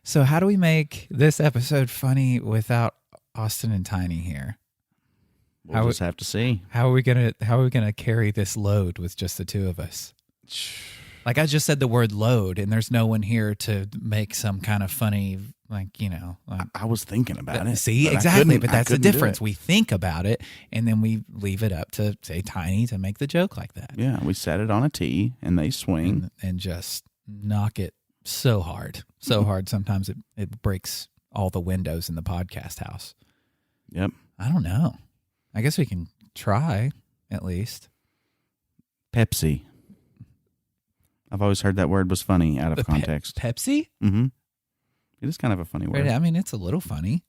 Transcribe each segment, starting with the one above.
So how do we make this episode funny without Austin and Tiny here? We'll just have to see. How are we gonna carry this load with just the two of us? Like I just said the word load, and there's no one here to make some kind of funny, I was thinking about it. See, exactly, but that's the difference. We think about it, and then we leave it up to, say, Tiny to make the joke like that. Yeah, we set it on a tee, and they swing. And just knock it so hard. Sometimes it breaks all the windows in the podcast house. Yep. I don't know. I guess we can try, at least. Pepsi. I've always heard that word was funny out of context. Pepsi? Mm-hmm. It is kind of a funny word. Right, I mean, it's a little funny.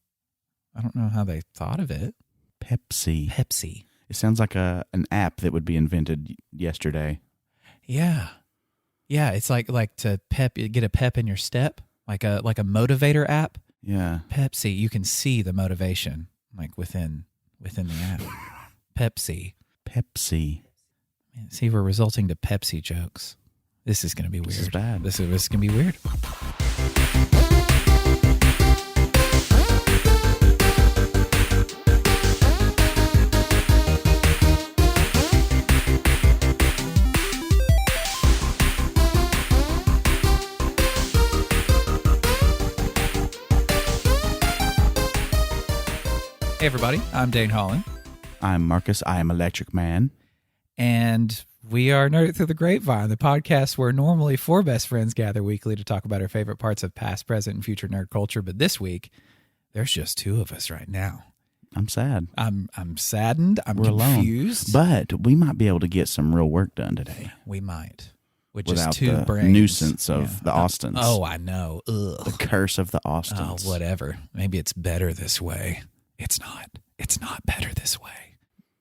I don't know how they thought of it. Pepsi. It sounds like an app that would be invented yesterday. Yeah. Yeah, it's like to get a pep in your step, like a motivator app. Yeah. Pepsi, you can see the motivation like within the app. Pepsi. Man, see, we're resulting to Pepsi jokes. This is going to be weird. This is bad. This is going to be weird. Hey, everybody. I'm Dane Holland. I'm Marcus. I am Electric Man. And we are Nerd Through the Grapevine, the podcast where normally four best friends gather weekly to talk about our favorite parts of past, present, and future nerd culture. But this week, there's just two of us right now. I'm sad. I'm saddened. I'm We're confused. Alone. But we might be able to get some real work done today. We might. With Without just two the brains. nuisance of the Austins. Oh, I know. Ugh. The curse of the Austins. Oh, whatever. Maybe it's better this way. It's not. It's not better this way.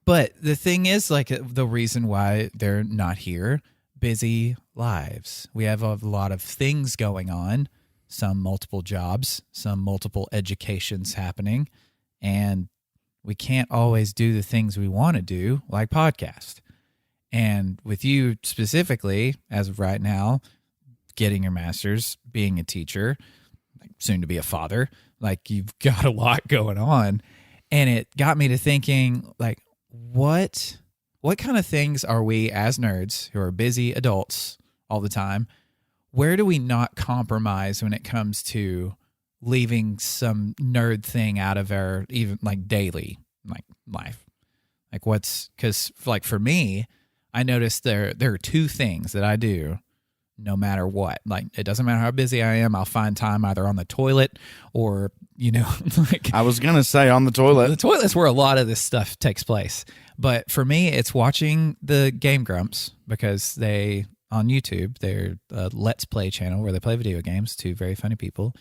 But the thing is, like, the reason why they're not here, busy lives. We have a lot of things going on, some multiple jobs, some multiple educations happening, and we can't always do the things we want to do, like podcast. And with you specifically, as of right now, getting your master's, being a teacher, soon to be a father, like you've got a lot going on. And it got me to thinking, like, what kind of things are we as nerds who are busy adults all the time, where do we not compromise when it comes to leaving some nerd thing out of our even like daily like life? Like because like for me, I noticed there are two things that I do no matter what. Like, it doesn't matter how busy I am, I'll find time either on the toilet or, like... I was going to say on the toilet. The toilet's where a lot of this stuff takes place. But for me, it's watching the Game Grumps, because they, on YouTube, they're a Let's Play channel where they play video games, two very funny people,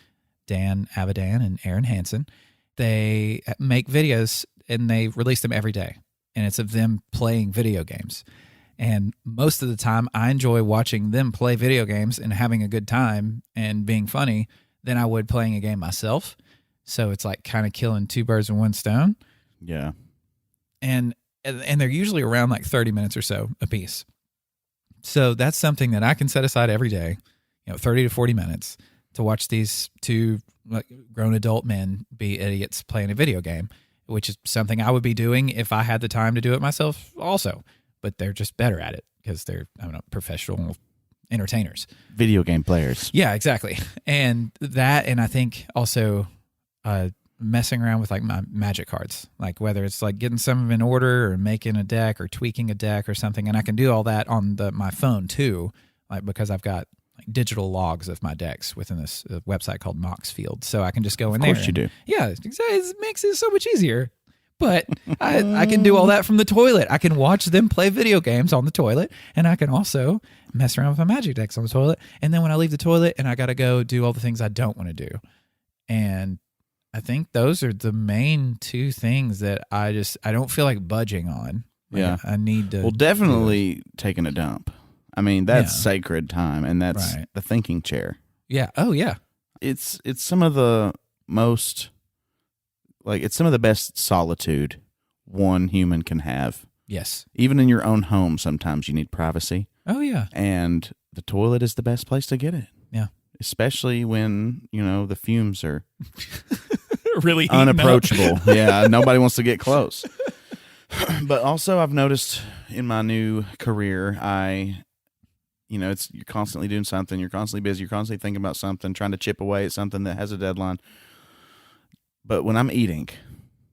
Dan Avidan and Aaron Hansen. They make videos, and they release them every day. And it's of them playing video games. And most of the time, I enjoy watching them play video games and having a good time and being funny than I would playing a game myself. So it's like kind of killing two birds with one stone. Yeah. And they're usually around like 30 minutes or so a piece. So that's something that I can set aside every day, 30 to 40 minutes to watch these two like grown adult men be idiots playing a video game, which is something I would be doing if I had the time to do it myself also. But they're just better at it because they're, professional entertainers. Video game players. Yeah, exactly. And I think also messing around with like my magic cards, like whether it's like getting some of them in order or making a deck or tweaking a deck or something. And I can do all that on my phone too, like because I've got like digital logs of my decks within this website called Moxfield. So I can just go in there. Of course you do. Yeah, it makes it so much easier. But I can do all that from the toilet. I can watch them play video games on the toilet, and I can also mess around with my magic decks on the toilet. And then when I leave the toilet and I got to go do all the things I don't want to do. And I think those are the main two things that I don't feel like budging on. Yeah. I need to. Well, definitely taking a dump. I mean, that's sacred time, and that's the thinking chair. Yeah. Oh, yeah. It's some of the most... Like, it's some of the best solitude one human can have. Yes. Even in your own home, sometimes you need privacy. Oh, yeah. And the toilet is the best place to get it. Yeah. especially when, the fumes are really heating up. unapproachable. Yeah, nobody wants to get close. But also I've noticed in my new career, you're constantly doing something, you're constantly busy, you're constantly thinking about something, trying to chip away at something that has a deadline. But when I'm eating,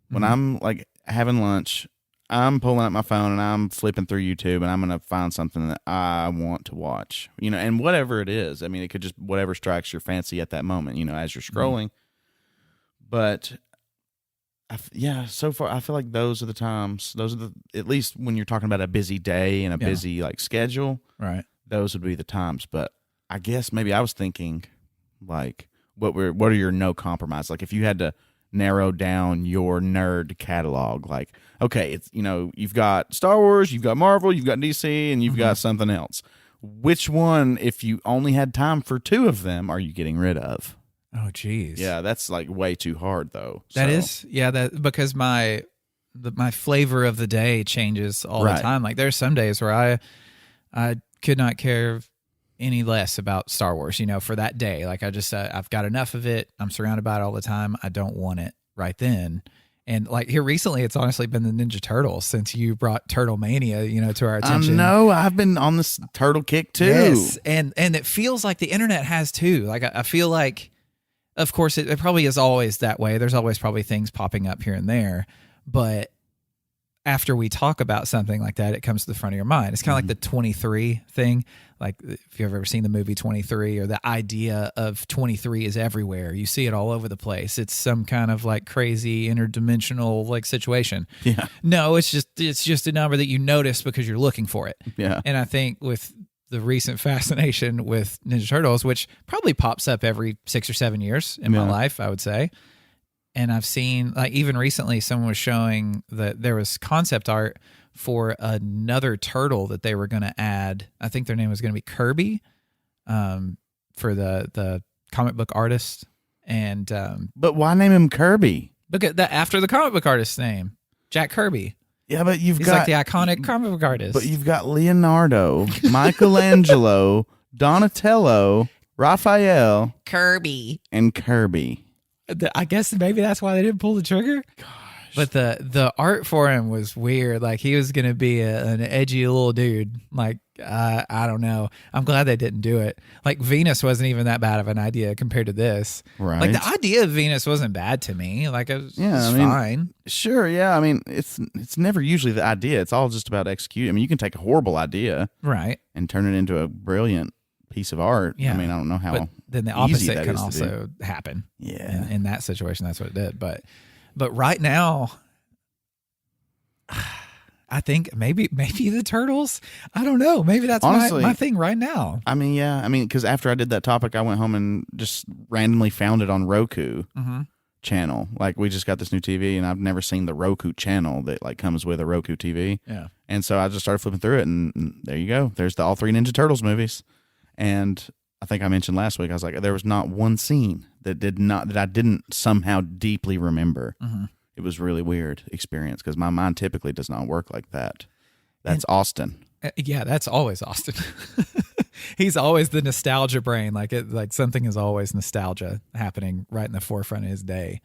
when I'm like having lunch, I'm pulling up my phone and I'm flipping through YouTube and I'm going to find something that I want to watch, and whatever it is. I mean, it could just whatever strikes your fancy at that moment, as you're scrolling. But so far I feel like those are the times, at least when you're talking about a busy day and a busy like schedule, right? Those would be the times. But I guess maybe I was thinking like, what are your no compromise? Like if you had to narrow down your nerd catalog, like, okay, it's, you've got Star Wars, you've got Marvel, you've got DC, and you've got something else. Which one, if you only had time for two of them, are you getting rid of? Oh, geez. Yeah, that's like way too hard though. That is, that because my flavor of the day changes all the time. Like there's some days where I could not care any less about Star Wars, for that day. Like I just, I've got enough of it. I'm surrounded by it all the time. I don't want it right then. And like here recently, it's honestly been the Ninja Turtles since you brought Turtle Mania, to our attention. I know, I've been on this turtle kick too. Yes, and it feels like the internet has too. Like I feel like, of course, it probably is always that way. There's always probably things popping up here and there, but after we talk about something like that, it comes to the front of your mind. It's kind of like the 23 thing. Like if you've ever seen the movie 23, or the idea of 23 is everywhere. You see it all over the place. It's some kind of like crazy interdimensional like situation. Yeah. No, it's just a number that you notice because you're looking for it. Yeah. And I think with the recent fascination with Ninja Turtles, which probably pops up every 6 or 7 years in my life, I would say. And I've seen, like, even recently, someone was showing that there was concept art for another turtle that they were going to add. I think their name was going to be Kirby, for the comic book artist. And but why name him Kirby? Look at that, after the comic book artist's name, Jack Kirby. Yeah, but he's like the iconic comic book artist. But you've got Leonardo, Michelangelo, Donatello, Raphael, Kirby, and Kirby. I guess maybe that's why they didn't pull the trigger. Gosh. But the art for him was weird. Like he was going to be an edgy little dude. Like, I don't know. I'm glad they didn't do it. Like Venus wasn't even that bad of an idea compared to this. Right. Like the idea of Venus wasn't bad to me. Like it was, fine. Sure. Yeah. I mean, it's never usually the idea. It's all just about executing. I mean, you can take a horrible idea. Right. And turn it into a brilliant piece of art. Yeah. I mean, I don't know how. But then the opposite can also happen. Yeah. In that situation, that's what it did. But right now, I think maybe the Turtles. I don't know. Maybe that's honestly my thing right now. I mean, yeah. I mean, because after I did that topic, I went home and just randomly found it on Roku channel. Like we just got this new TV, and I've never seen the Roku channel that like comes with a Roku TV. Yeah. And so I just started flipping through it, and there you go. There's all three Ninja Turtles movies. And I think I mentioned last week, I was like, there was not one scene that I didn't somehow deeply remember. Mm-hmm. It was really weird experience because my mind typically does not work like that. That's Austin. Yeah, that's always Austin. He's always the nostalgia brain. Like something is always nostalgia happening right in the forefront of his day.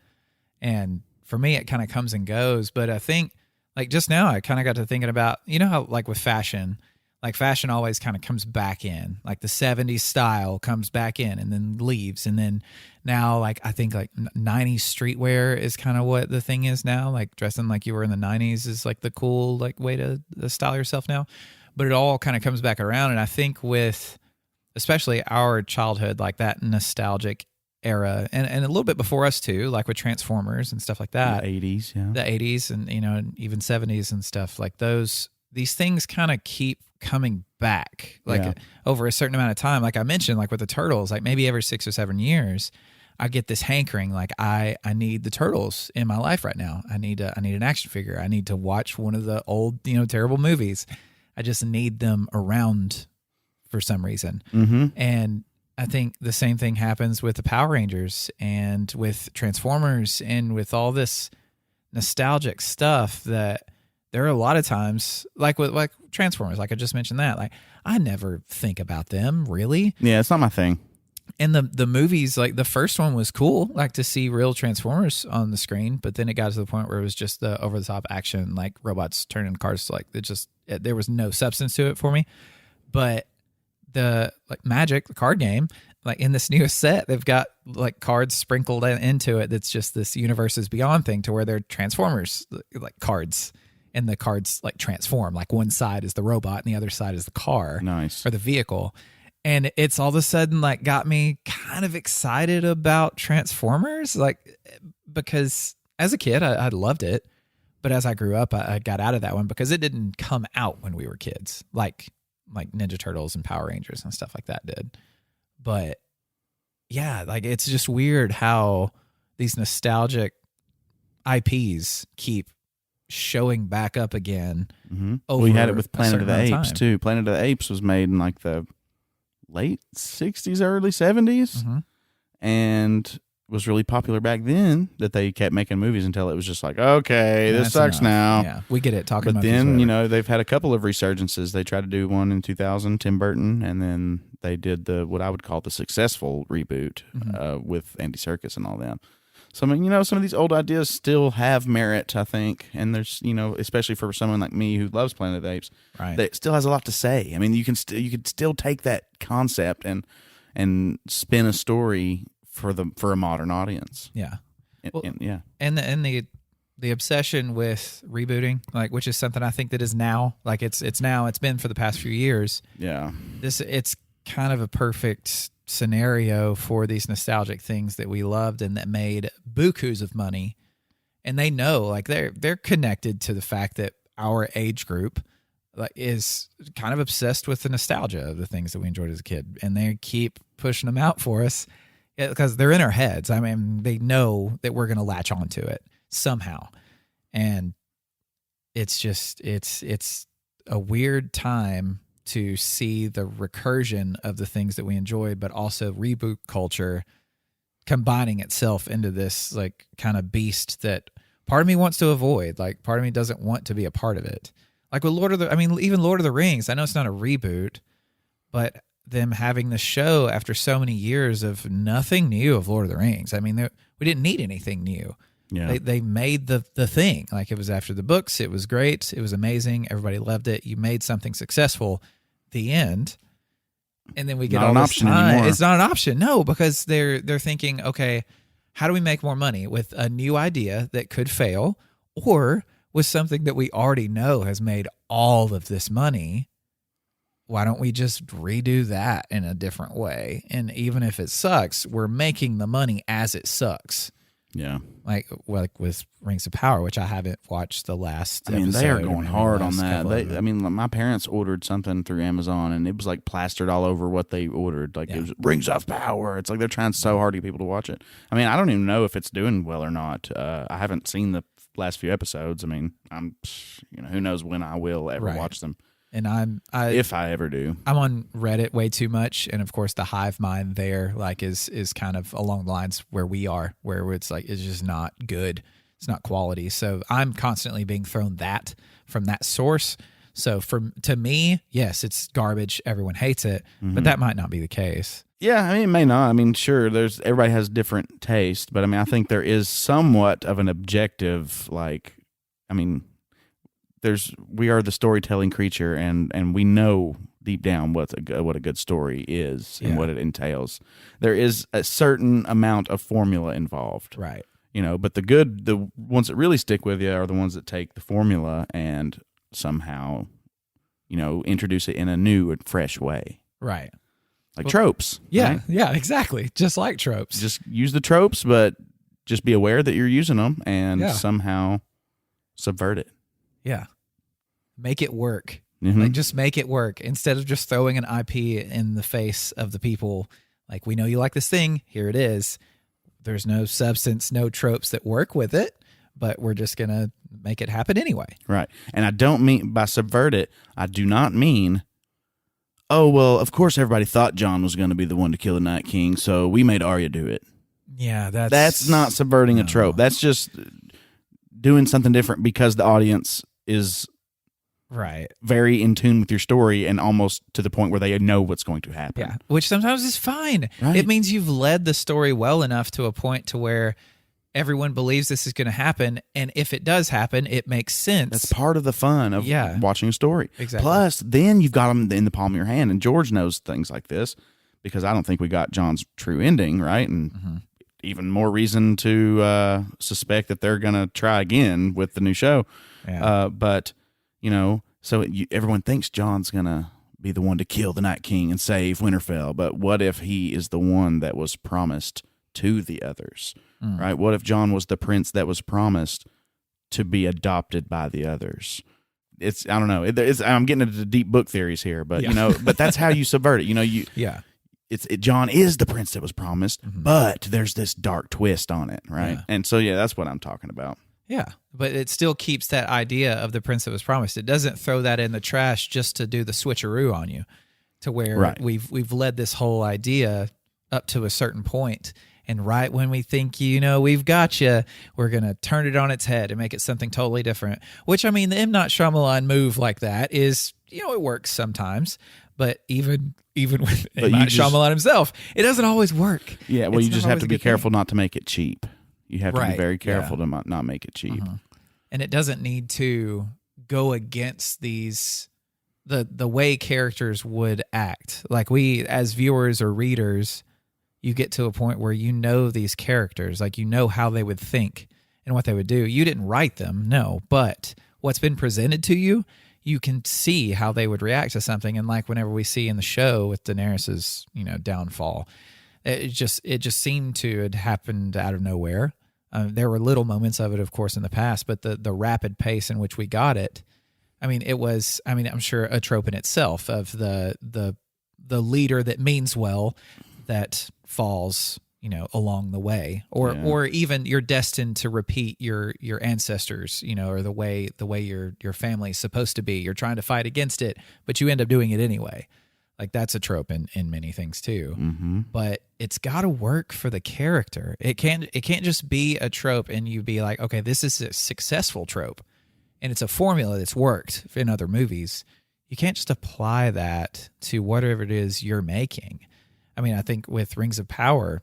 And for me, it kind of comes and goes. But I think like just now, I kind of got to thinking about, how like with fashion, like fashion always kind of comes back in, like the 70s style comes back in and then leaves. And then now, like, I think like 90s streetwear is kind of what the thing is now. Like dressing like you were in the 90s is like the cool, like way to style yourself now. But it all kind of comes back around. And I think with especially our childhood, like that nostalgic era and a little bit before us too, like with Transformers and stuff like that. The 80s, yeah. The 80s and, and even 70s and stuff like these things kind of keep coming back like over a certain amount of time. Like I mentioned, like with the Turtles, like maybe every 6 or 7 years, I get this hankering. Like I need the Turtles in my life right now. I need an action figure. I need to watch one of the old, terrible movies. I just need them around for some reason. Mm-hmm. And I think the same thing happens with the Power Rangers and with Transformers and with all this nostalgic stuff that there are a lot of times, like with like Transformers, like I just mentioned that, like I never think about them really. Yeah, it's not my thing. And the movies, like the first one was cool, like to see real Transformers on the screen, but then it got to the point where it was just the over the top action, like robots turning cars. Like there was no substance to it for me. But the like Magic, the card game, like in this newest set, they've got like cards sprinkled into it. That's just this Universes Beyond thing to where they're Transformers, like cards, and the cards like transform. Like one side is the robot and the other side is the car, Nice, or the vehicle. And it's all of a sudden like got me kind of excited about Transformers, like because as a kid I loved it, but as I grew up I got out of that one because it didn't come out when we were kids, like Ninja Turtles and Power Rangers and stuff like that did. But yeah, like it's just weird how these nostalgic IPs keep showing back up again. Mm-hmm. We had it with Planet of the Apes too. Planet of the Apes was made in like the late 60s, early 70s, and was really popular back then that they kept making movies until it was just like, okay, this sucks enough. Now. Yeah, we get it. Talking but about then, they've had a couple of resurgences. They tried to do one in 2000, Tim Burton, and then they did what I would call the successful reboot with Andy Serkis and all them. So, I mean, some of these old ideas still have merit, I think. And there's, especially for someone like me who loves Planet of the Apes, right, that still has a lot to say. I mean, you could still take that concept and spin a story for a modern audience. Yeah. Yeah. And the obsession with rebooting, like, which is something I think that is now, like it's been for the past few years. Yeah. It's kind of a perfect scenario for these nostalgic things that we loved and that made bukus of money. And they know, like they're connected to the fact that our age group like is kind of obsessed with the nostalgia of the things that we enjoyed as a kid, and they keep pushing them out for us because they're in our heads. I mean, they know that we're going to latch onto it somehow. And it's just it's a weird time to see the recursion of the things that we enjoyed, but also reboot culture combining itself into this like kind of beast that part of me wants to avoid. Like part of me doesn't want to be a part of it. Like with even Lord of the Rings, I know it's not a reboot, but them having the show after so many years of nothing new of Lord of the Rings. I mean, we didn't need anything new. Yeah. They made the thing. Like it was after the books. It was great. It was amazing. Everybody loved it. You made something successful. The end. And then we get all this time. Anymore. It's not an option. No, because they're thinking, okay, how do we make more money with a new idea that could fail, or with something that we already know has made all of this money? Why don't we just redo that in a different way? And even if it sucks, we're making the money as it sucks. Yeah. Like with Rings of Power, which I haven't watched the last episode. They are going hard on that. My parents ordered something through Amazon, and it was like plastered all over what they ordered. Like it was Rings of Power. It's like they're trying so hard to get people to watch it. I mean, I don't even know if it's doing well or not. I haven't seen the last few episodes. I mean, who knows when I will ever watch them. And if I ever do, I'm on Reddit way too much, and of course the hive mind there like is kind of along the lines where we are, where it's like it's just not good, it's not quality. So I'm constantly being thrown that from that source. So to me, yes, it's garbage. Everyone hates it, but that might not be the case. Yeah, I mean, it may not. I mean, sure, everybody has different taste, but I mean, I think there is somewhat of an objective, like, I mean, we are the storytelling creature, and we know deep down what a good story is and what it entails. There is a certain amount of formula involved, right? But the ones that really stick with you are the ones that take the formula and somehow, introduce it in a new and fresh way, right? Like tropes. Yeah, right? Yeah, exactly. Just like tropes. Just use the tropes, but just be aware that you're using them and somehow subvert it. Yeah. Make it work. Like just make it work instead of just throwing an IP in the face of the people. Like, we know you like this thing. Here it is. There's no substance, no tropes that work with it, but we're just going to make it happen anyway. Right. And I don't mean by subvert it, I do not mean, oh, well, of course everybody thought Jon was going to be the one to kill the Night King, so we made Arya do it. Yeah, that's not subverting a trope. That's just doing something different because the audience is Right. very in tune with your story and almost to the point where they know what's going to happen. Yeah. Which sometimes is fine. Right. It means you've led the story well enough to a point to where everyone believes this is going to happen. And if it does happen, it makes sense. That's part of the fun of watching a story. Exactly. Plus, then you've got them in the palm of your hand. And George knows things like this because I don't think we got John's true ending, right? And even more reason to suspect that they're going to try again with the new show. Yeah. But, so everyone thinks John's going to be the one to kill the Night King and save Winterfell. But what if he is the one that was promised to the others, right? What if John was the prince that was promised to be adopted by the others? I don't know. I'm getting into deep book theories here, but but that's how you subvert it. John is the prince that was promised, but there's this dark twist on it, right? Yeah. And so that's what I'm talking about. Yeah, but it still keeps that idea of the prince that was promised. It doesn't throw that in the trash just to do the switcheroo on you, to where we've led this whole idea up to a certain point, and right when we think we've got you, we're gonna turn it on its head and make it something totally different. Which the M. Night Shyamalan move like that is it works sometimes, but even with M. Night Shyamalan himself, it doesn't always work. Yeah, well, you just have to be careful not to make it cheap. You have to be very careful to not make it cheap. And it doesn't need to go against the way characters would act. Like we, as viewers or readers, you get to a point where these characters, like how they would think and what they would do. You didn't write them, no, but what's been presented to you, you can see how they would react to something. And like whenever we see in the show with Daenerys's, downfall, it just seemed to have happened out of nowhere. There were little moments of it, of course, in the past, but the rapid pace in which we got it, it was, I'm sure a trope in itself of the leader that means well that falls, along the way, or even you're destined to repeat your ancestors, or the way your family is supposed to be. You're trying to fight against it, but you end up doing it anyway. Like that's a trope in many things too. But it's got to work for the character. It can't just be a trope and you be like, okay, this is a successful trope and it's a formula that's worked in other movies. You can't just apply that to whatever it is you're making. I think with Rings of Power,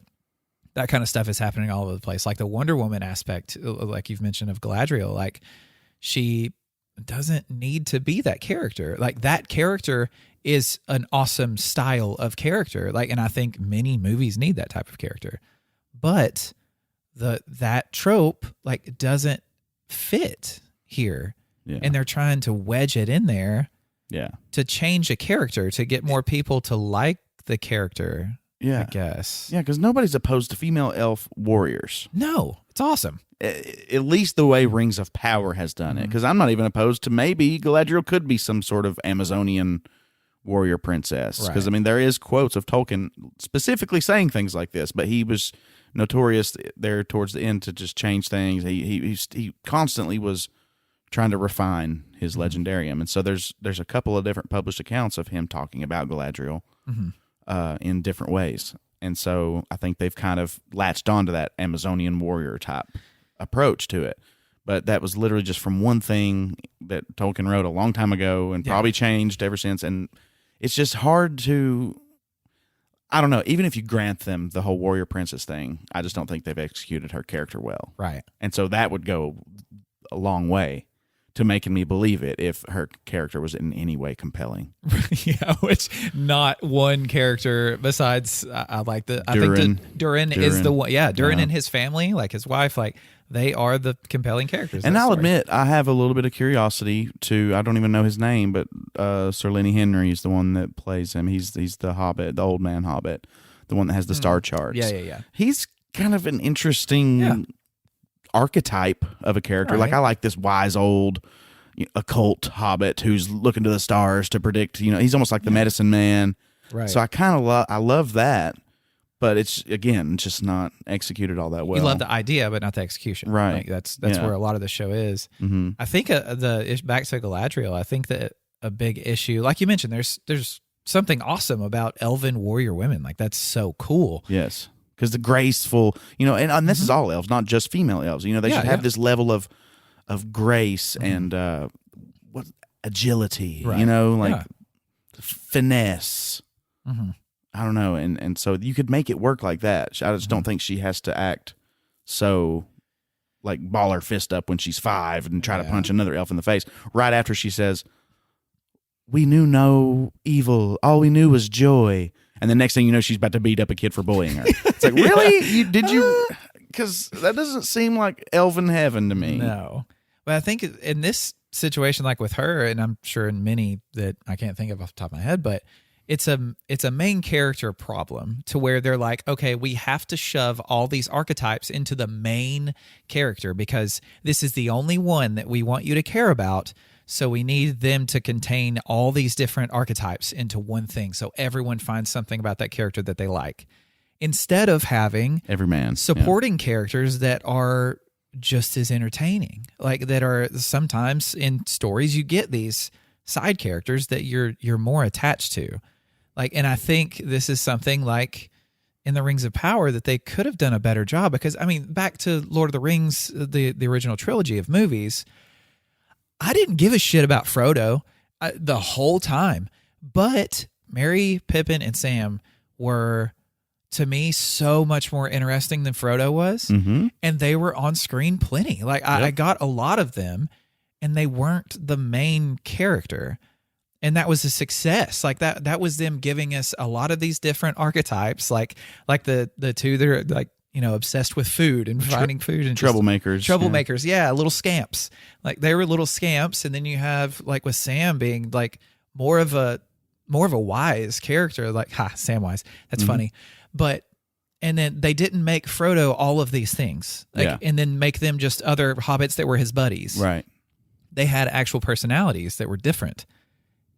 that kind of stuff is happening all over the place. Like the Wonder Woman aspect, like you've mentioned, of Galadriel, like she doesn't need to be that character. Like that character is an awesome style of character. Like, and I think many movies need that type of character, but that trope like doesn't fit here. Yeah. And they're trying to wedge it in there. Yeah. To change a character, to get more people to like the character. Yeah. I guess. Yeah. Cause nobody's opposed to female elf warriors. No, it's awesome. At least the way Rings of Power has done it. Cause I'm not even opposed to maybe Galadriel could be some sort of Amazonian warrior princess, because there is quotes of Tolkien specifically saying things like this, but he was notorious there towards the end to just change things. He constantly was trying to refine his legendarium, and so there's a couple of different published accounts of him talking about Galadriel in different ways, and so I think they've kind of latched onto that Amazonian warrior type approach to it. But that was literally just from one thing that Tolkien wrote a long time ago and probably changed ever since. And it's just hard to, I don't know, even if you grant them the whole warrior princess thing, I just don't think they've executed her character well. Right. And so that would go a long way to making me believe it if her character was in any way compelling. Yeah, which not one character besides, I think Durin is the one. Yeah, Durin and his family, like his wife, like they are the compelling characters. And I'll admit, I have a little bit of curiosity to, I don't even know his name, but Sir Lenny Henry is the one that plays him. He's the Hobbit, the old man Hobbit, the one that has the star charts. Yeah. He's kind of an interesting archetype of a character. Right. Like I like this wise old occult hobbit who's looking to the stars to predict, he's almost like the medicine man. Right. So I kind of I love that, but it's again just not executed all that well. You love the idea, but not the execution. Right. Like that's where a lot of the show is. Mm-hmm. I think back to Galadriel, I think that a big issue, like you mentioned, there's something awesome about elven warrior women. Like that's so cool. Yes. Because the graceful, and this is all elves, not just female elves. They should have this level of grace and agility, Right. you know, like Yeah. finesse. Mm-hmm. I don't know. And so you could make it work like that. I just don't think she has to act so like ball her fist up when she's 5 and try to punch another elf in the face right after she says, "We knew no evil. All we knew was joy." And the next thing you know, she's about to beat up a kid for bullying her. It's like, really? Did you? Because that doesn't seem like elven heaven to me. No. But I think in this situation, like with her, and I'm sure in many that I can't think of off the top of my head, but it's a main character problem to where they're like, okay, we have to shove all these archetypes into the main character because this is the only one that we want you to care about. So we need them to contain all these different archetypes into one thing. So everyone finds something about that character that they like. Instead of having Every man supporting characters that are just as entertaining, like that are sometimes in stories you get these side characters that you're more attached to. Like, and I think this is something like in the Rings of Power that they could have done a better job because, I mean, back to Lord of the Rings, the original trilogy of movies, I didn't give a shit about Frodo the whole time, but Merry, Pippin, and Sam were, to me, so much more interesting than Frodo was, Mm-hmm. and they were on screen plenty. Like, I got a lot of them, and they weren't the main character. And that was a success. Like that was them giving us a lot of these different archetypes, like the two that are like, you know, obsessed with food and finding food and Troublemakers. Yeah, little scamps. Like they were little scamps, and then you have like with Sam being like more of a wise character, like Samwise. That's funny. But and then they didn't make Frodo all of these things. Like, and then make them just other hobbits that were his buddies. Right. They had actual personalities that were different.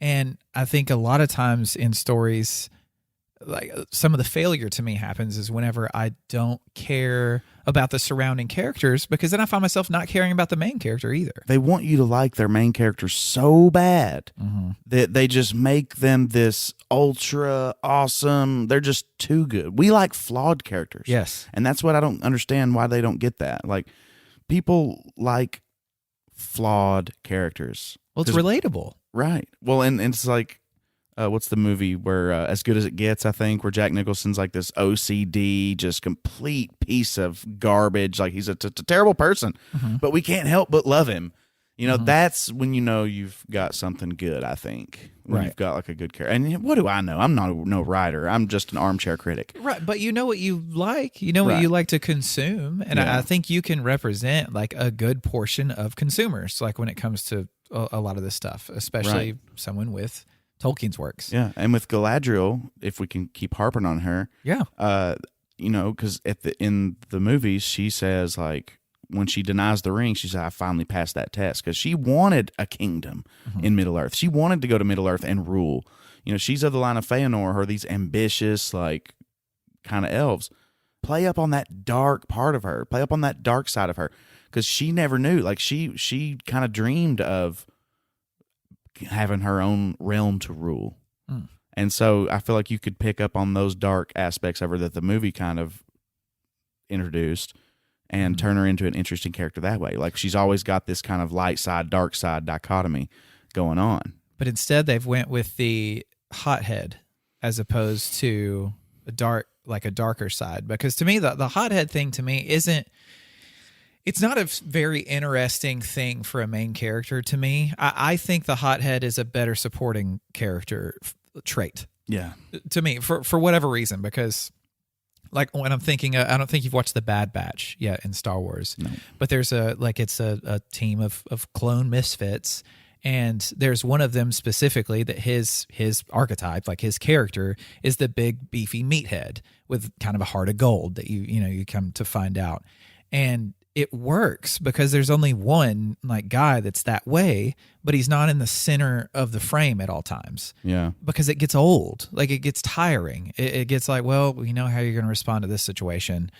And I think a lot of times in stories, like some of the failure to me happens is whenever I don't care about the surrounding characters, because then I find myself not caring about the main character either. They want you to like their main character so bad that they just make them this ultra awesome. They're just too good. We like flawed characters. Yes. And that's what I don't understand why they don't get that. Like people like flawed characters. Well, it's relatable. Right. Well, and it's like, what's the movie where As Good as It Gets, I think, where Jack Nicholson's like this OCD, just complete piece of garbage. Like he's a terrible person, but we can't help but love him. You know, that's when you know you've got something good, I think. When you've got like a good character. And what do I know? I'm not no writer. I'm just an armchair critic. Right. But you know what you like. You know what you like to consume. And I think you can represent like a good portion of consumers, like when it comes to a lot of this stuff, especially someone with Tolkien's works. Yeah. And with Galadriel, if we can keep harping on her. Yeah. You know, because in the movies, she says like, when she denies the ring, she said, "I finally passed that test," because she wanted a kingdom in Middle Earth. She wanted to go to Middle Earth and rule. You know, she's of the line of Feanor, or these ambitious, like, kind of elves. Play up on that dark part of her. Play up on that dark side of her, because she never knew. Like, she kind of dreamed of having her own realm to rule. And so I feel like you could pick up on those dark aspects of her that the movie kind of introduced and turn her into an interesting character that way. Like she's always got this kind of light side, dark side dichotomy going on. But instead they've went with the hothead as opposed to a darker side. Because to me, the hothead thing to me it's not a very interesting thing for a main character to me. I think the hothead is a better supporting character trait. Yeah. To me, for whatever reason, because like when I'm thinking, I don't think you've watched The Bad Batch yet in Star Wars, but there's it's a team of clone misfits, and there's one of them specifically that his archetype, like his character, is the big beefy meathead with kind of a heart of gold that you come to find out, and it works because there's only one like guy that's that way, but he's not in the center of the frame at all times. Yeah. Because it gets old. Like it gets tiring. It gets like, well, we know how you're going to respond to this situation.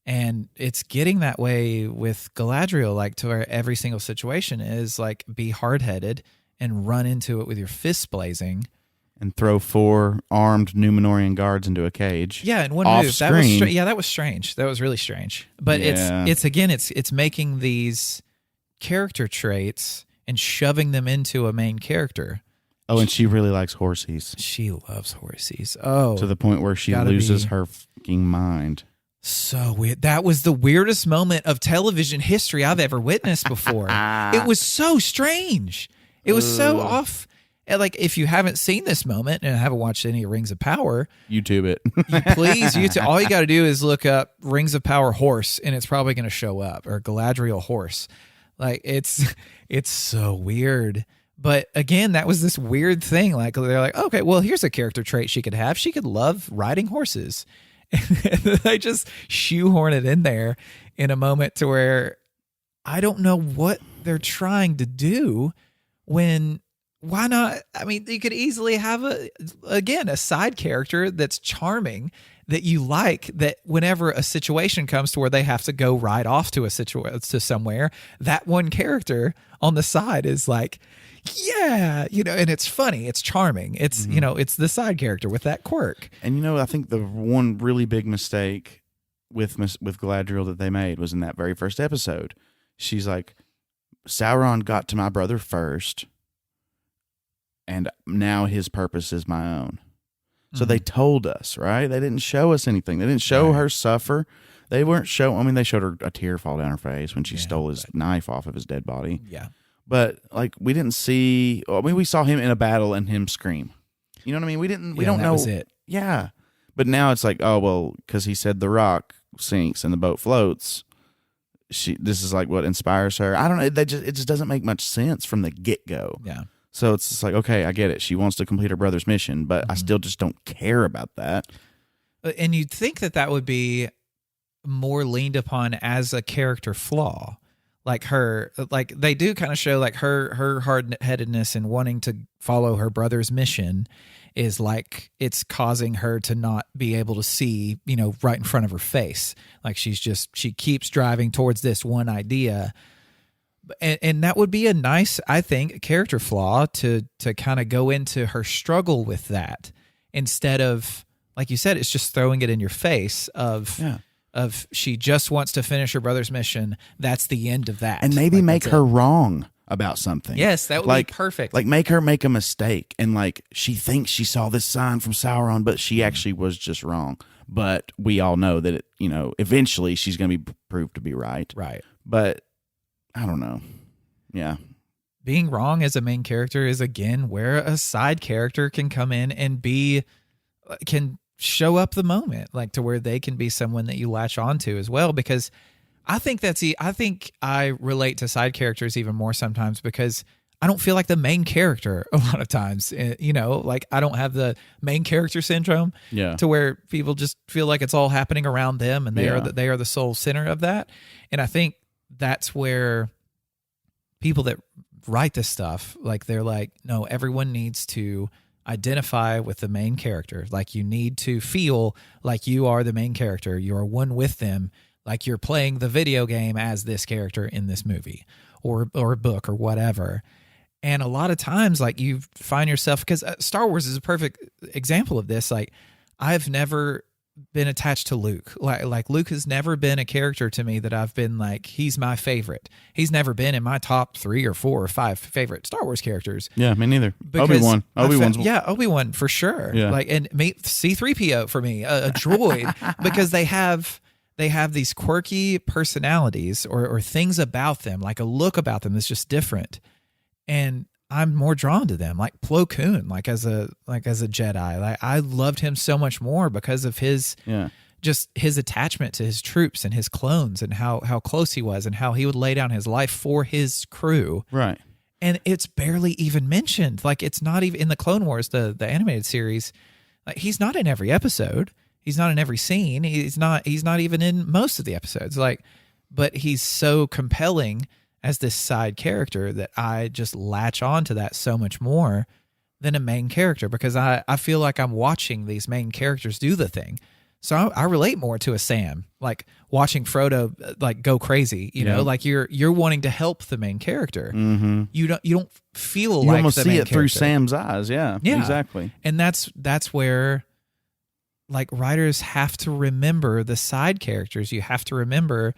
And it's getting that way with Galadriel, like to where every single situation is like be hard-headed and run into it with your fists blazing. And throw 4 armed Numenorian guards into a cage. Yeah, in one off move. Screen. That was strange. That was really strange. But it's making these character traits and shoving them into a main character. Oh, and she really likes horsies. She loves horsies. Oh, to the point where she loses her fucking mind. So weird. That was the weirdest moment of television history I've ever witnessed before. It was so strange. It was so off. And like, if you haven't seen this moment and haven't watched any Rings of Power, YouTube it. please YouTube. All you got to do is look up Rings of Power horse, and it's probably going to show up, or Galadriel horse. Like, it's so weird. But again, that was this weird thing. Like, they're like, okay, well, here's a character trait she could have. She could love riding horses. And they just shoehorn it in there in a moment to where I don't know what they're trying to do. Why not? I mean, you could easily have a side character that's charming, that you like, that whenever a situation comes to where they have to go ride off to to somewhere, that one character on the side is like, yeah, and it's funny, it's charming, it's it's the side character with that quirk. And I think the one really big mistake with Galadriel that they made was in that very first episode. She's like, Sauron got to my brother first, and now his purpose is my own. So they told us, right? They didn't show us anything. They didn't show her suffer. They weren't they showed her a tear fall down her face when she stole his knife off of his dead body. Yeah. But like, we didn't see, we saw him in a battle and him scream. You know what I mean? We don't know. That was it. Yeah. But now it's like, oh, well, because he said the rock sinks and the boat floats. This is like what inspires her. I don't know. It just doesn't make much sense from the get-go. Yeah. So it's just like, okay, I get it. She wants to complete her brother's mission, but I still just don't care about that. And you'd think that would be more leaned upon as a character flaw. Like they do kind of show like her hard-headedness and wanting to follow her brother's mission is like it's causing her to not be able to see, right in front of her face. Like she keeps driving towards this one idea. And that would be a nice, I think, character flaw to kind of go into her struggle with that, instead of, like you said, it's just throwing it in your face of she just wants to finish her brother's mission. That's the end of that. And maybe make her wrong about something. Yes, that would be perfect. Like, make her make a mistake, and like, she thinks she saw this sign from Sauron, but she actually was just wrong. But we all know that eventually she's going to be proved to be right. Right. But I don't know. Yeah. Being wrong as a main character is, again, where a side character can come in and can show up the moment, like to where they can be someone that you latch onto as well. Because I think I relate to side characters even more sometimes, because I don't feel like the main character a lot of times. Like, I don't have the main character syndrome. Yeah. To where people just feel like it's all happening around them, and they are the sole center of that. And I think that's where people that write this stuff, like, they're like, no, everyone needs to identify with the main character. Like, you need to feel like you are the main character. You are one with them. Like, you're playing the video game as this character in this movie or book or whatever. And a lot of times, like, you find yourself, because Star Wars is a perfect example of this. Like, I've never been attached to Luke. Like Luke has never been a character to me that I've been like, he's my favorite. He's never been in my top 3 or 4 or 5 favorite Star Wars characters. Yeah, me neither. Obi-Wan. Obi-Wan for sure. Yeah. Like, and C-3PO for me, a droid, because they have these quirky personalities or things about them, like a look about them that's just different. And I'm more drawn to them, like Plo Koon, like as a Jedi. Like, I loved him so much more because of his attachment to his troops and his clones, and how close he was, and how he would lay down his life for his crew. Right. And it's barely even mentioned. Like, it's not even in the Clone Wars, the animated series. Like, he's not in every episode. He's not in every scene. He's not even in most of the episodes. Like, but he's so compelling as this side character that I just latch on to that so much more than a main character, because I feel like I'm watching these main characters do the thing. So I relate more to a Sam, like watching Frodo like go crazy, you know, like you're wanting to help the main character. Mm-hmm. You don't feel you like almost the see main it through character. Sam's eyes. Yeah, exactly. And that's where, like, writers have to remember the side characters. You have to remember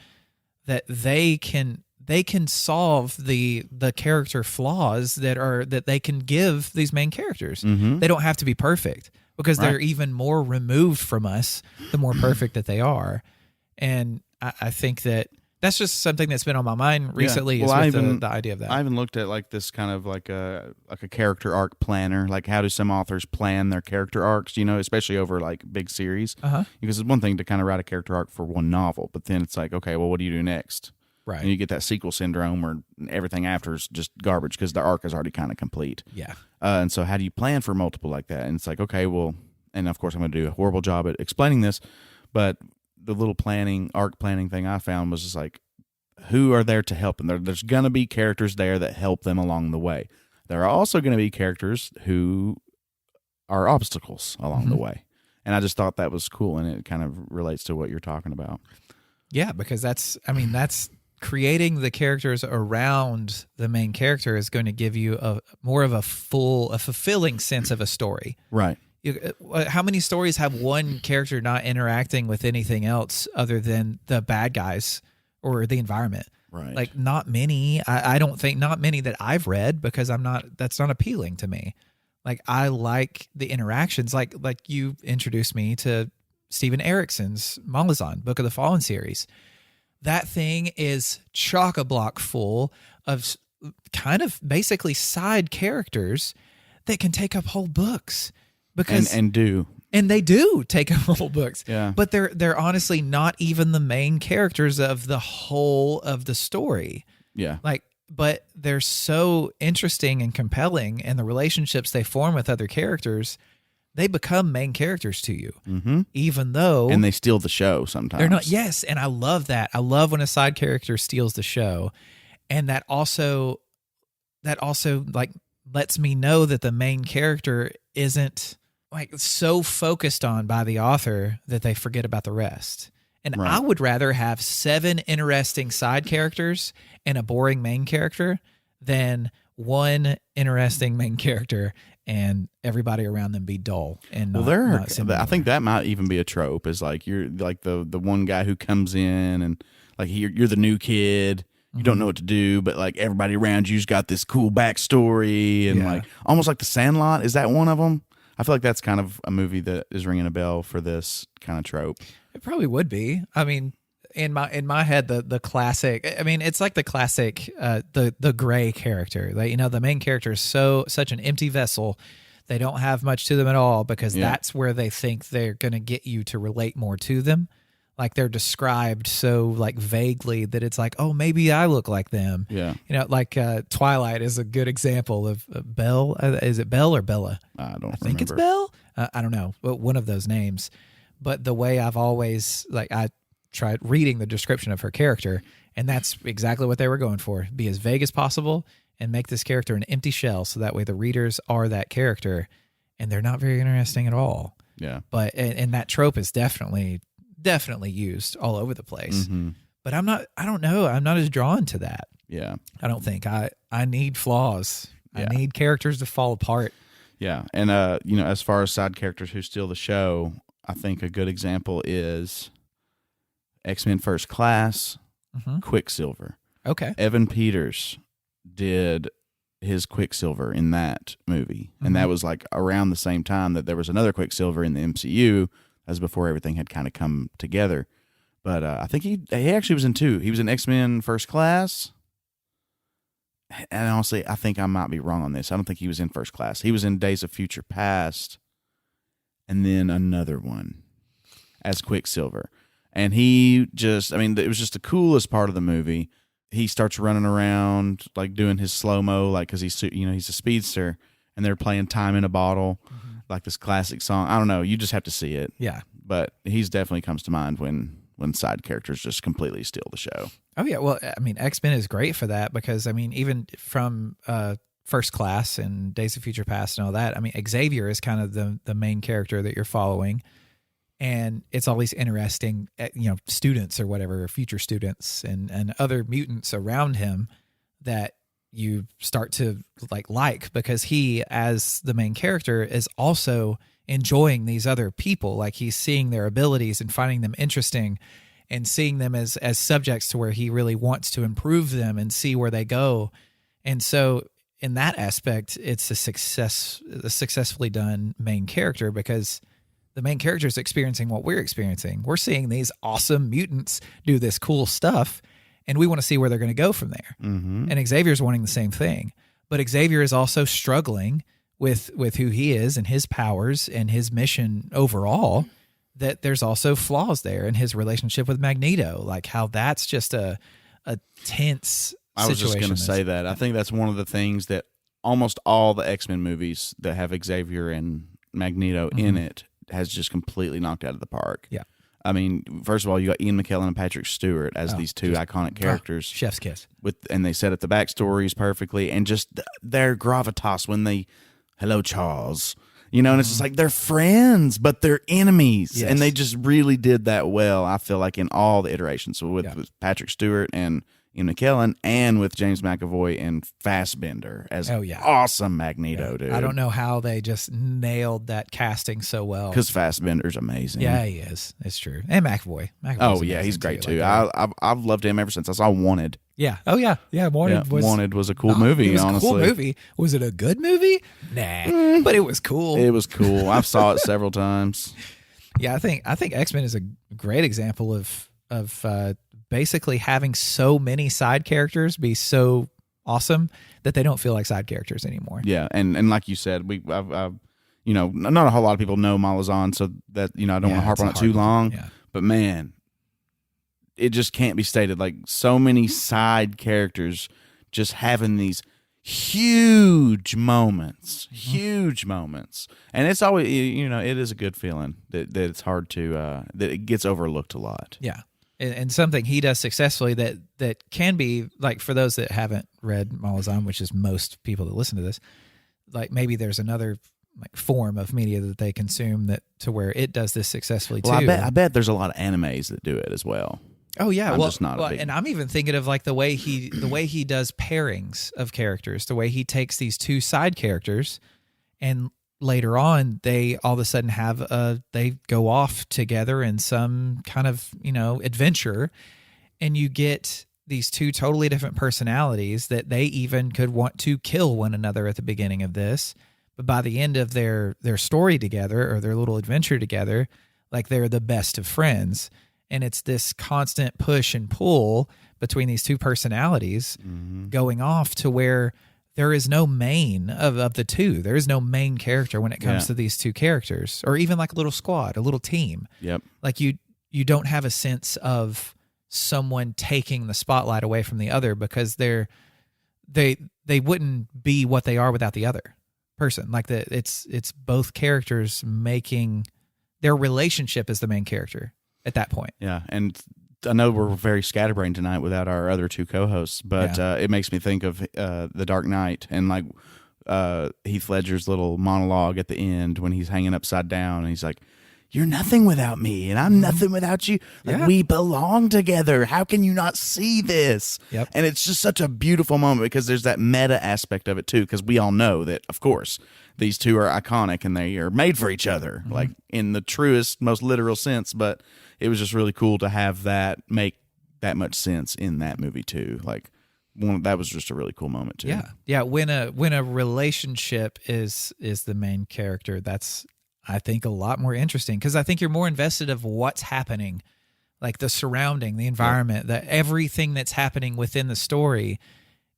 that they can they can solve the character flaws that they can give these main characters. They don't have to be perfect, because they're even more removed from us the more perfect that they are. And I think that's just something that's been on my mind recently. Well, is with the idea of that. I even looked at like this kind of like a character arc planner. Like, how do some authors plan their character arcs? Especially over like big series. Because it's one thing to kind of write a character arc for one novel, but then it's like, okay, well, what do you do next? Right. And you get that sequel syndrome where everything after is just garbage because the arc is already kind of complete. Yeah. And so how do you plan for multiple like that? And it's like, okay, well, and of course I'm going to do a horrible job at explaining this, but the little arc planning thing I found was just like, who are there to help them? There's going to be characters there that help them along the way. There are also going to be characters who are obstacles along the way. And I just thought that was cool, and it kind of relates to what you're talking about. Yeah, because that's creating the characters around the main character is going to give you a more of a fulfilling sense of a story. Right. How many stories have one character not interacting with anything else other than the bad guys or the environment? Right. Like, not many. I don't think, not many that I've read, because that's not appealing to me. Like, I like the interactions. Like you introduced me to Steven Erickson's Malazan, Book of the Fallen series. That thing is chock-a-block full of kind of basically side characters that can take up whole books. Because and they do take up whole books. Yeah. But they're honestly not even the main characters of the whole of the story. Yeah. But they're so interesting and compelling, and the relationships they form with other characters, they become main characters to you. Even though... And they steal the show sometimes. They're not... Yes, and I love that. I love when a side character steals the show. And that also like lets me know that the main character isn't like so focused on by the author that they forget about the rest. And Right. I would rather have 7 interesting side characters and a boring main character than one interesting main character and everybody around them be dull and not, not similar. I think that might even be a trope, is like you're like the one guy who comes in and like you're the new kid. You don't know what to do, but like everybody around you's got this cool backstory, and like almost like The Sandlot. Is that one of them? I feel like that's kind of a movie that is ringing a bell for this kind of trope. It probably would be. I mean, in my head, the classic. I mean, it's like the classic, the gray character. Like, the main character is such an empty vessel. They don't have much to them at all, because that's where they think they're going to get you to relate more to them. Like, they're described so like vaguely that it's like, oh, maybe I look like them. Yeah. Like Twilight is a good example of Belle. Is it Belle or Bella? I don't remember. I think it's Belle. I don't know, but one of those names. But the way I've always, I tried reading the description of her character, and that's exactly what they were going for. Be as vague as possible and make this character an empty shell, so that way the readers are that character, and they're not very interesting at all. Yeah. But, and that trope is definitely used all over the place. But I don't know. I'm not as drawn to that. Yeah. I don't think I need flaws. Yeah. I need characters to fall apart. Yeah. And, as far as side characters who steal the show, I think a good example is X-Men First Class, Quicksilver. Okay. Evan Peters did his Quicksilver in that movie. And that was like around the same time that there was another Quicksilver in the MCU, as before everything had kind of come together. But I think he actually was in 2. He was in X-Men First Class. And honestly, I think I might be wrong on this. I don't think he was in First Class. He was in Days of Future Past, and then another one as Quicksilver. And it was just the coolest part of the movie. He starts running around, like doing his slow-mo, like, because he's a speedster, and they're playing Time in a Bottle, like this classic song. I don't know. You just have to see it. Yeah. But he's definitely comes to mind when side characters just completely steal the show. Oh, yeah. Well, I mean, X-Men is great for that, because, I mean, even from First Class and Days of Future Past and all that, I mean, Xavier is kind of the main character that you're following. And it's always interesting, students or whatever, future students and other mutants around him that you start to like, because he, as the main character, is also enjoying these other people. Like, he's seeing their abilities and finding them interesting. and seeing them as subjects to where he really wants to improve them and see where they go. And so in that aspect, it's a successfully done main character, because the main character is experiencing what we're experiencing. We're seeing these awesome mutants do this cool stuff, and we want to see where they're going to go from there. Mm-hmm. And Xavier's wanting the same thing. But Xavier is also struggling with who he is and his powers and his mission overall, that there's also flaws there in his relationship with Magneto, like how that's just a tense I was just going to say that. I think that's one of the things that almost all the X-Men movies that have Xavier and Magneto in it has just completely knocked out of the park. Yeah. I mean, first of all, you got Ian McKellen and Patrick Stewart as these two iconic characters. Chef's kiss. And they set up the backstories perfectly, and just their gravitas when they, hello, Charles. And it's just like they're friends, but they're enemies. Yes. And they just really did that well, I feel like, in all the iterations. So with Patrick Stewart and Ian McKellen, and with James McAvoy and Fassbender as awesome Magneto, dude. I don't know how they just nailed that casting so well. Because Fassbender's amazing. Yeah, he is. It's true. And McAvoy. Oh, yeah, he's great too. I've loved him ever since I saw Wanted. Yeah. Oh, yeah. Yeah, Wanted was a cool movie, it was honestly. A cool movie. Was it a good movie? Nah. But it was cool. It was cool. I've saw it several times. Yeah, I think X-Men is a great example of basically having so many side characters be so awesome that they don't feel like side characters anymore. Yeah, and like you said, not a whole lot of people know Malazan, so that I don't want to harp on it too long. Yeah. But man, it just can't be stated. Like, so many side characters just having these huge moments, and it's always it is a good feeling that it's hard to that it gets overlooked a lot. Yeah. And something he does successfully that can be, like, for those that haven't read Malazan, which is most people that listen to this, like, maybe there's another like form of media that they consume that to where it does this successfully too. I bet there's a lot of animes that do it as well. Oh yeah, and I'm even thinking of like the way he does pairings of characters, the way he takes these two side characters, and later on they all of a sudden they go off together in some kind of adventure, and you get these two totally different personalities that they even could want to kill one another at the beginning of this, but by the end of their story together, or their little adventure together, like, they're the best of friends. And it's this constant push and pull between these two personalities going off to where there is no main of the two. There is no main character when it comes to these two characters, or even like a little squad, a little team. Yep. Like, you don't have a sense of someone taking the spotlight away from the other, because they wouldn't be what they are without the other person. Like, it's both characters making their relationship as the main character at that point. Yeah, and I know we're very scatterbrained tonight without our other two co-hosts, but it makes me think of The Dark Knight, and like Heath Ledger's little monologue at the end when he's hanging upside down, and he's like, "You're nothing without me, and I'm nothing without you. Like, we belong together. How can you not see this?" Yep. And it's just such a beautiful moment, because there's that meta aspect of it too, because we all know that, of course, these two are iconic and they are made for each other, like in the truest, most literal sense. But it was just really cool to have that make that much sense in that movie too. Like, that was just a really cool moment too. Yeah. When a relationship is the main character, that's, I think, a lot more interesting, because I think you're more invested of what's happening, like the surrounding, the environment, that everything that's happening within the story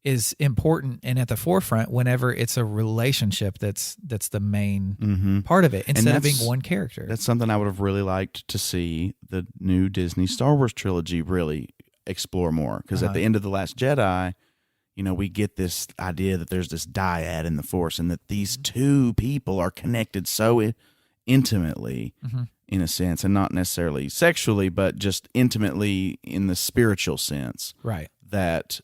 is important and at the forefront whenever it's a relationship that's the main part of it, instead of being one character. That's something I would have really liked to see the new Disney Star Wars trilogy really explore more, because at the end of The Last Jedi, we get this idea that there's this dyad in the Force, and that these two people are connected so intimately, in a sense, and not necessarily sexually, but just intimately in the spiritual sense, right? That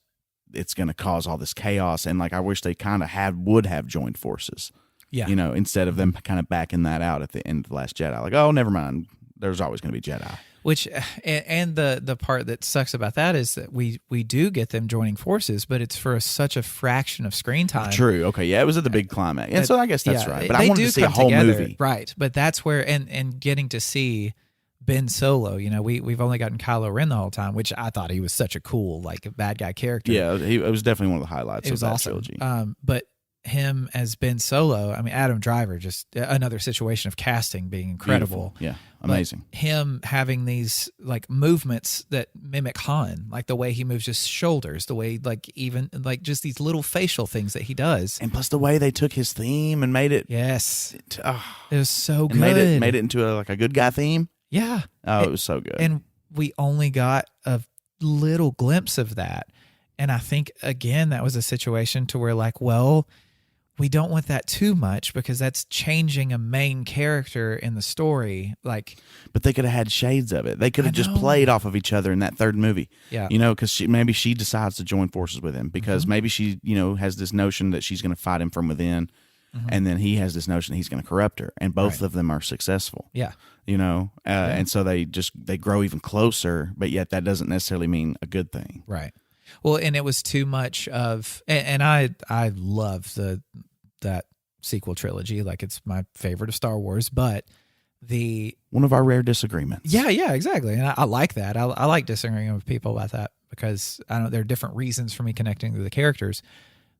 it's going to cause all this chaos, and like, I wish they kind of would have joined forces, instead of them kind of backing that out at the end of The Last Jedi, like, oh, never mind, there's always going to be Jedi. Which, and the part that sucks about that is that we do get them joining forces, but it's for such a fraction of screen time. True. Okay. Yeah, it was at the big climax, and so I guess that's right. But I wanted to see a whole movie, right? But that's where, and getting to see Ben Solo. You know, we've only gotten Kylo Ren the whole time, which I thought he was such a cool like bad guy character. Yeah, it was definitely one of the highlights of that awesome. trilogy. But him as Ben Solo, I mean, Adam Driver, just another situation of casting being incredible. Beautiful. Yeah, amazing. But him having these like movements that mimic Han, like the way he moves his shoulders, the way like even like just these little facial things that he does. And plus the way they took his theme and made it. Yes. It was so good. Made it into like a good guy theme. Yeah. Oh, it was so good. And we only got a little glimpse of that. And I think, again, that was a situation to where like, well, we don't want that too much because that's changing a main character in the story. Like, but they could have had shades of it. They could have just played off of each other in that third movie. Yeah. You know, because maybe she decides to join forces with him because maybe she, you know, has this notion that she's going to fight him from within. And then he has this notion that he's going to corrupt her. And both of them are successful. Yeah. You know, and so they grow even closer, but yet that doesn't necessarily mean a good thing. Right. Well, and it was too much of, and I love that sequel trilogy. Like it's my favorite of Star Wars, but one of our rare disagreements. Yeah, exactly. And I like that. I like disagreeing with people about that because there are different reasons for me connecting to the characters.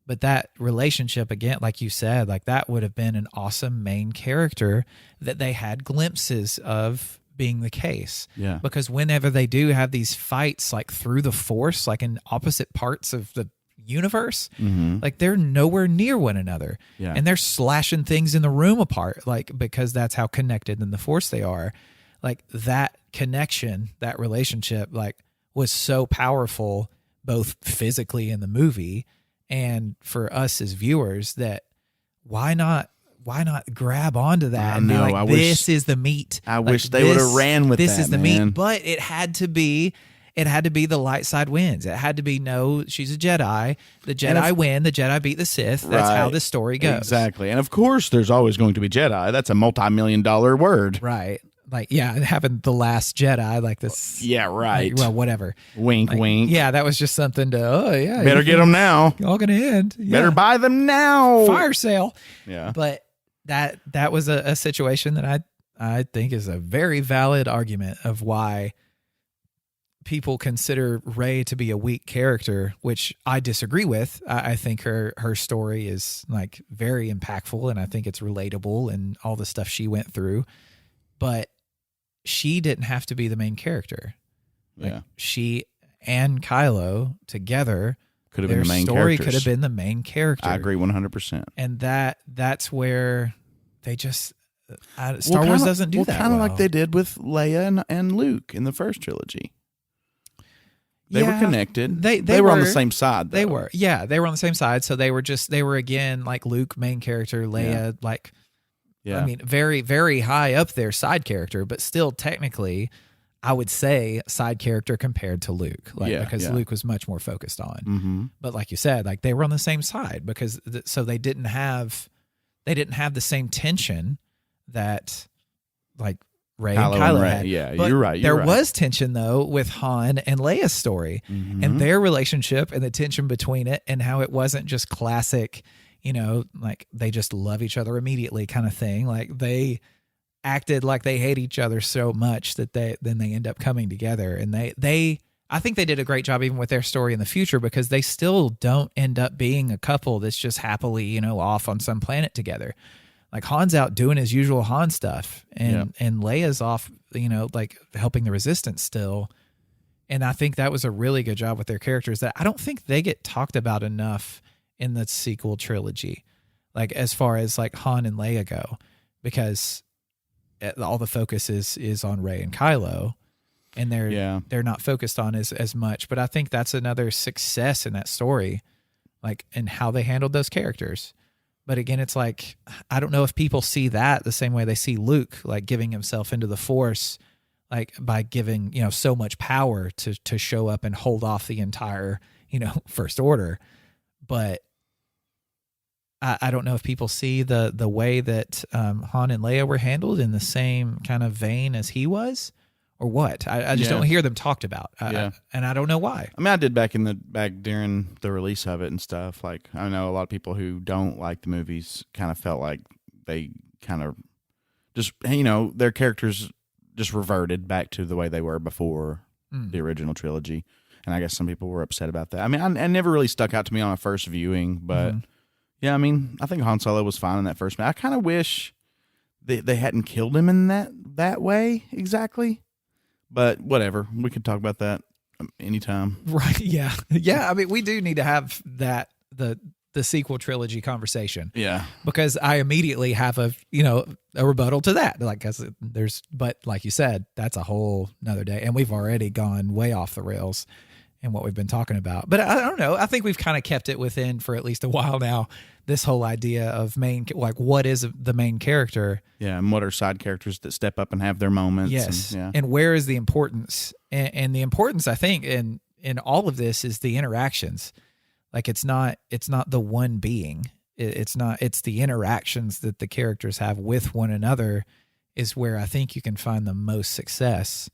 But that relationship, again, like you said, like that would have been an awesome main character that they had glimpses of being the case. Yeah. Because whenever they do have these fights, like through the Force, like in opposite parts of the universe, like they're nowhere near one another. Yeah. And they're slashing things in the room apart, like because that's how connected in the Force they are. Like that connection, that relationship, like was so powerful, both physically in the movie and for us as viewers, that why not grab onto that and be like, this is the meat. I wish they would have ran with that. This is the meat, but it had to be the light side wins. It had to be, no, she's a Jedi. The Jedi win. The Jedi beat the Sith. That's how this story goes. Exactly. And of course, there's always going to be Jedi. That's a multi-million-dollar word. Right. Like, yeah, having the last Jedi, like this. Yeah, right. Like, well, whatever. Wink, wink. Yeah, that was just something to, better get them now. All going to end. Yeah. Better buy them now. Fire sale. Yeah. But that was a situation that I think is a very valid argument of why people consider Rey to be a weak character, which I disagree with. I think her story is like very impactful, and I think it's relatable and all the stuff she went through. But she didn't have to be the main character. Like, she and Kylo together could have been the main story characters. could have been the main character. I agree 100%. And that's where they just Star Wars doesn't do that. Kind of like they did with Leia and Luke in the first trilogy. They were connected. They were on the same side, though. They were. Yeah, they were on the same side. So they were again like Luke, main character, Leia, I mean, very, very high up there, side character, but still technically, I would say side character compared to Luke, because Luke was much more focused on. But like you said, like they were on the same side because so they didn't have the same tension that like Rey and Kylo had. Yeah, but you're right. There was tension though with Han and Leia's story and their relationship and the tension between it and how it wasn't just classic, like they just love each other immediately kind of thing. Like they acted like they hate each other so much that they end up coming together. And I think they did a great job even with their story in the future because they still don't end up being a couple that's just happily, off on some planet together. Like Han's out doing his usual Han stuff and Leia's off, like helping the Resistance still. And I think that was a really good job with their characters that I don't think they get talked about enough in the sequel trilogy, like as far as like Han and Leia go, because all the focus is on Rey and Kylo, and they're not focused on as much. But I think that's another success in that story, like and how they handled those characters. But again, it's like I don't know if people see that the same way they see Luke, like giving himself into the Force, like by giving so much power to show up and hold off the entire First Order. But I don't know if people see the way that Han and Leia were handled in the same kind of vein as he was, or what. I just don't hear them talked about, and I don't know why. I mean, I did back during the release of it and stuff. Like, I know a lot of people who don't like the movies kind of felt like they kind of just their characters just reverted back to the way they were before the original trilogy. And I guess some people were upset about that. I mean, I never really stuck out to me on a first viewing, but yeah, I mean, I think Han Solo was fine in that first movie. I kind of wish they hadn't killed him in that way exactly, but whatever. We could talk about that anytime. Right? Yeah, yeah. I mean, we do need to have that the sequel trilogy conversation. Yeah, because I immediately have a rebuttal to that. Like, 'cause but like you said, that's a whole nother day, and we've already gone way off the rails in what we've been talking about. But I don't know. I think we've kind of kept it within for at least a while now. This whole idea of what is the main character? Yeah, and what are side characters that step up and have their moments? Yes, and where is the importance? And the importance, I think, in all of this is the interactions. Like, it's not the one being. It's the interactions that the characters have with one another is where I think you can find the most success,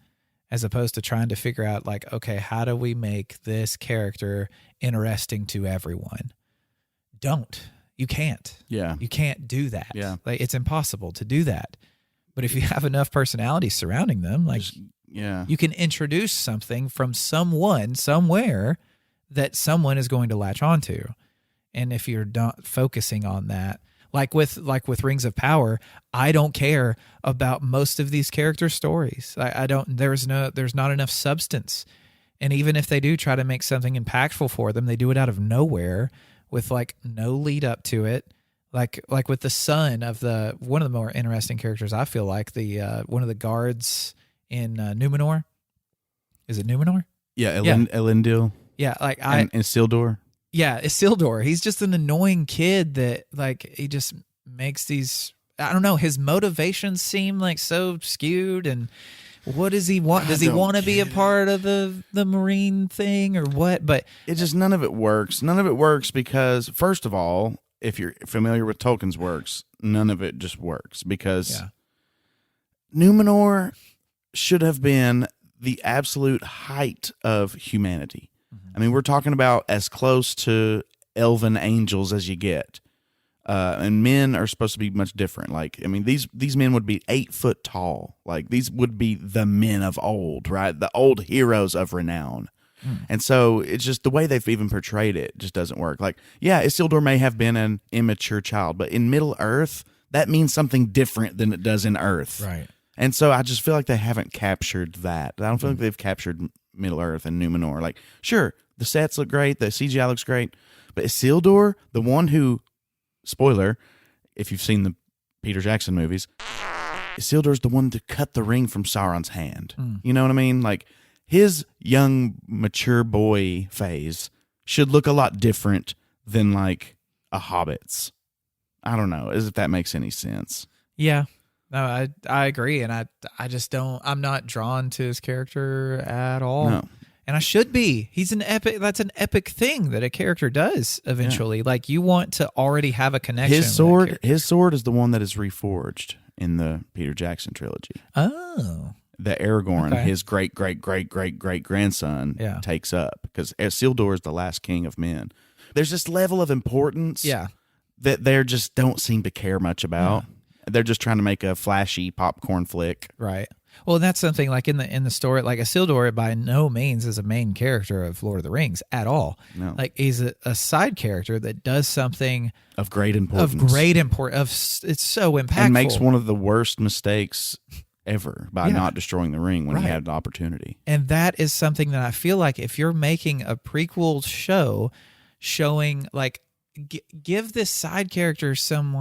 as opposed to trying to figure out, like, okay, how do we make this character interesting to everyone? You can't. Yeah. You can't do that. Yeah. Like, it's impossible to do that. But if you have enough personality surrounding them, like, you can introduce something from someone somewhere that someone is going to latch onto. And if you're not focusing on that, like with Rings of Power, I don't care about most of these character stories. I don't. There's not enough substance. And even if they do try to make something impactful for them, they do it out of nowhere with like no lead up to it. Like with the son of one of the more interesting characters, I feel like the one of the guards in Numenor. Is it Numenor? Yeah, Elendil. Yeah, like and Isildur. Yeah, Isildur. He's just an annoying kid that, like, he just makes these, I don't know, his motivations seem like so skewed. And what does he want? Does he want to be a part of the Marine thing or what? But it just, none of it works. None of it works because, first of all, if you're familiar with Tolkien's works, none of it just works because Numenor should have been the absolute height of humanity. I mean, we're talking about as close to elven angels as you get. And men are supposed to be much different. Like, I mean, these men would be 8 foot tall. Like, these would be the men of old, right? The old heroes of renown. And so it's just the way they've even portrayed it just doesn't work. Like, yeah, Isildur may have been an immature child, but in Middle Earth, that means something different than it does in Earth. Right. And so I just feel like they haven't captured that. I don't feel like they've captured Middle Earth and Numenor. Like, sure, the sets look great, the CGI looks great, but Isildur, the one who, spoiler, if you've seen the Peter Jackson movies, Isildur's the one to cut the ring from Sauron's hand. You know what I mean? Like, his young, mature boy phase should look a lot different than, like, a Hobbit's. I don't know, as if that makes any sense. Yeah. No, I agree, and I just don't. I'm not drawn to his character at all. No. And I should be. He's an epic. That's an epic thing that a character does eventually. Yeah. Like, you want to already have a connection. His sword is the one that is reforged in the Peter Jackson trilogy. Oh, the Aragorn, his great grandson, takes up, because Isildur is the last king of men. There's this level of importance, that they just don't seem to care much about. Yeah. They're just trying to make a flashy popcorn flick. Right. Well, that's something like in the story, like Isildur by no means is a main character of Lord of the Rings at all. No. Like, he's a side character that does something of great importance. It's so impactful. And makes one of the worst mistakes ever by not destroying the ring when he had an opportunity. And that is something that I feel like if you're making a prequel show showing, like, give this side character some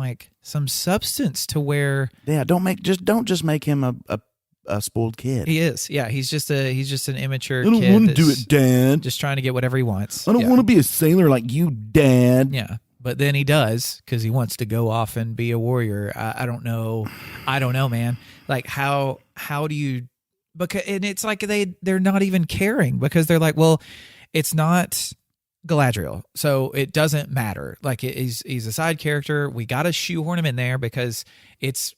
substance to where don't just make him a spoiled kid. He is. Yeah, he's just an immature kid. I don't want to do it, Dad. Just trying to get whatever he wants. I don't want to be a sailor like you, Dad. Yeah. But then he does, because he wants to go off and be a warrior. I don't know, man. Like, how do you? Because, and it's like they're not even caring, because they're like, well, it's not Galadriel, so it doesn't matter. Like, he's a side character. We got to shoehorn him in there because it's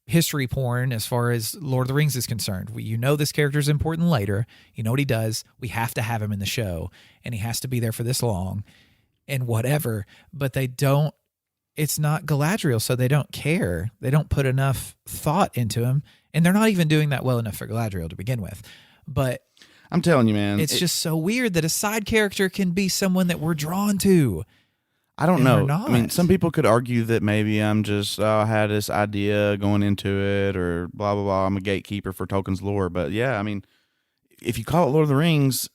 history porn as far as Lord of the Rings is concerned. This character is important later. You know what he does. We have to have him in the show, and he has to be there for this long and whatever. But they don't it's not Galadriel, so they don't care. They don't put enough thought into him, and they're not even doing that well enough for Galadriel to begin with. But I'm telling you, man, it's just so weird that a side character can be someone that we're drawn to. I don't know. I mean, some people could argue that maybe I'm just, I had this idea going into it, or blah, blah, blah. I'm a gatekeeper for Tolkien's lore. But yeah, I mean, if you call it Lord of the Rings,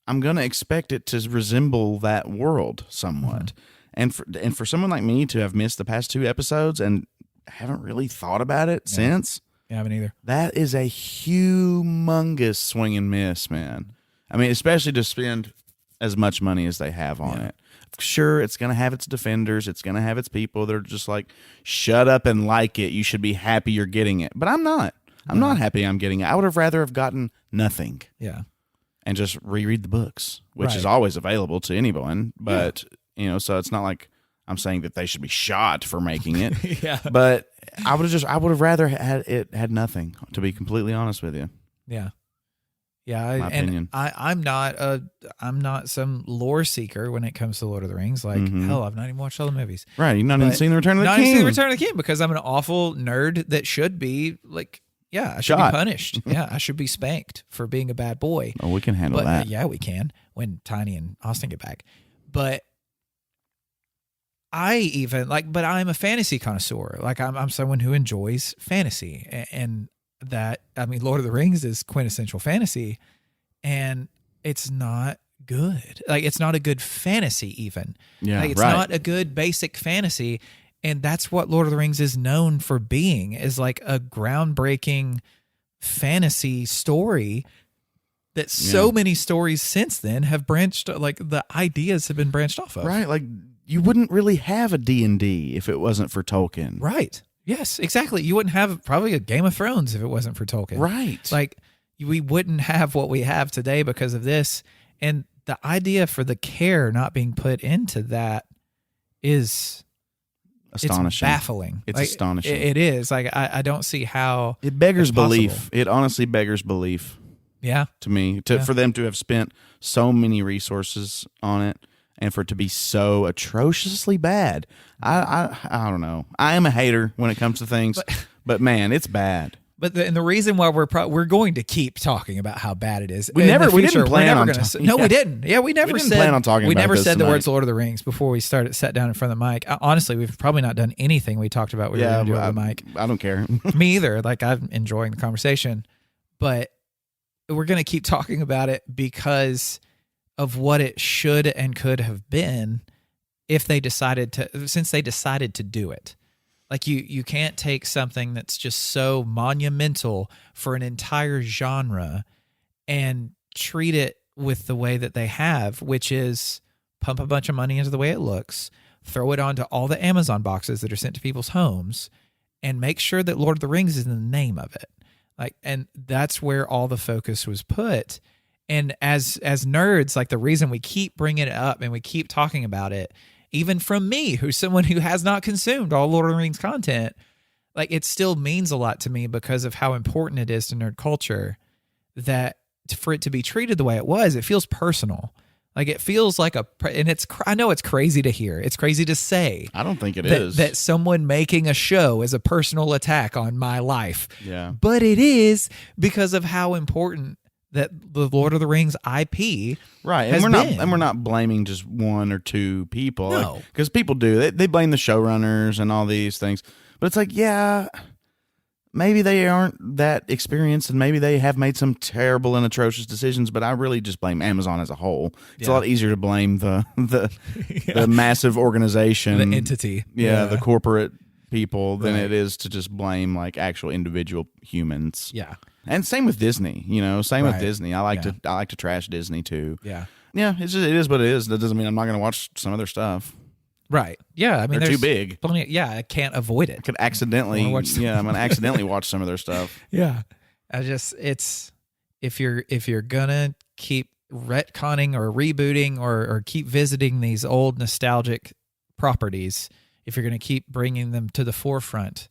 I'm going to expect it to resemble that world somewhat. Mm-hmm. And for someone like me to have missed the past 2 episodes and haven't really thought about it since. I haven't either. That is a humongous swing and miss, man. I mean, especially to spend as much money as they have on it. Sure, it's going to have its defenders. It's going to have its people that are just like, shut up and like it. You should be happy you're getting it. But I'm not. I'm not happy I'm getting it. I would have rather have gotten nothing. Yeah. And just reread the books, which is always available to anyone. But, so it's not like I'm saying that they should be shot for making it. Yeah. But I would have rather had nothing, to be completely honest with you. Yeah. Yeah, I'm not some lore seeker when it comes to Lord of the Rings. Like, hell, I've not even watched all the movies. Right, you've not even seen the Return of the King. Not even seen the Return of the King because I'm an awful nerd that should be like, I should be punished. I should be spanked for being a bad boy. Oh, we can handle that. Yeah, we can when Tiny and Austin get back. But but I'm a fantasy connoisseur. Like I'm someone who enjoys fantasy, and that, I mean, Lord of the Rings is quintessential fantasy, and it's not good. Like, it's not a good fantasy even. Yeah, like, it's not a good basic fantasy, and that's what Lord of the Rings is known for being, is like a groundbreaking fantasy story that so many stories since then have branched, like the ideas have been branched off of. Right, like you wouldn't really have a D&D if it wasn't for Tolkien. Right. Yes, exactly. You wouldn't have probably a Game of Thrones if it wasn't for Tolkien. Right. Like, we wouldn't have what we have today because of this. And the idea for the care not being put into that is astonishing. It's baffling. It's astonishing. It is. Like, I don't see how it beggars belief. It honestly beggars belief. Yeah. To me, for them to have spent so many resources on it, and for it to be so atrociously bad. I don't know. I am a hater when it comes to things, but man, it's bad. But the reason why we're going to keep talking about how bad it is. We didn't plan on talking. No, we didn't. Yeah, we never didn't plan on talking. We about never this said tonight. the words Lord of the Rings before we sat down in front of the mic. Honestly, we've probably not done anything we talked about. We were going to do over the mic. I don't care. Me either. Like, I'm enjoying the conversation, but we're going to keep talking about it because of what it should and could have been since they decided to do it. Like, you can't take something that's just so monumental for an entire genre and treat it with the way that they have, which is pump a bunch of money into the way it looks, throw it onto all the Amazon boxes that are sent to people's homes, and make sure that Lord of the Rings is in the name of it. Like, and that's where all the focus was put. And as nerds, like, the reason we keep bringing it up and we keep talking about it, even from me, who's someone who has not consumed all Lord of the Rings content, like, it still means a lot to me because of how important it is to nerd culture, that for it to be treated the way it was, it feels personal. Like, it feels like I know it's crazy to hear. It's crazy to say. I don't think it is. That someone making a show is a personal attack on my life. Yeah. But it is, because of how important that the Lord of the Rings IP we're not blaming just one or two people. No. Because people do. They blame the showrunners and all these things. But it's like, maybe they aren't that experienced, and maybe they have made some terrible and atrocious decisions, but I really just blame Amazon as a whole. It's a lot easier to blame the massive organization, the entity. The corporate people than it is to just blame like actual individual humans. Yeah. And same with Disney, with Disney. I like to trash Disney too. Yeah. Yeah, it is what it is. That doesn't mean I'm not going to watch some of their stuff. Right. Yeah, I mean, they're too big. I can't avoid it. I could accidentally I'm going to accidentally watch some of their stuff. Yeah. It's if you're going to keep retconning or rebooting or keep visiting these old nostalgic properties, if you're going to keep bringing them to the forefront,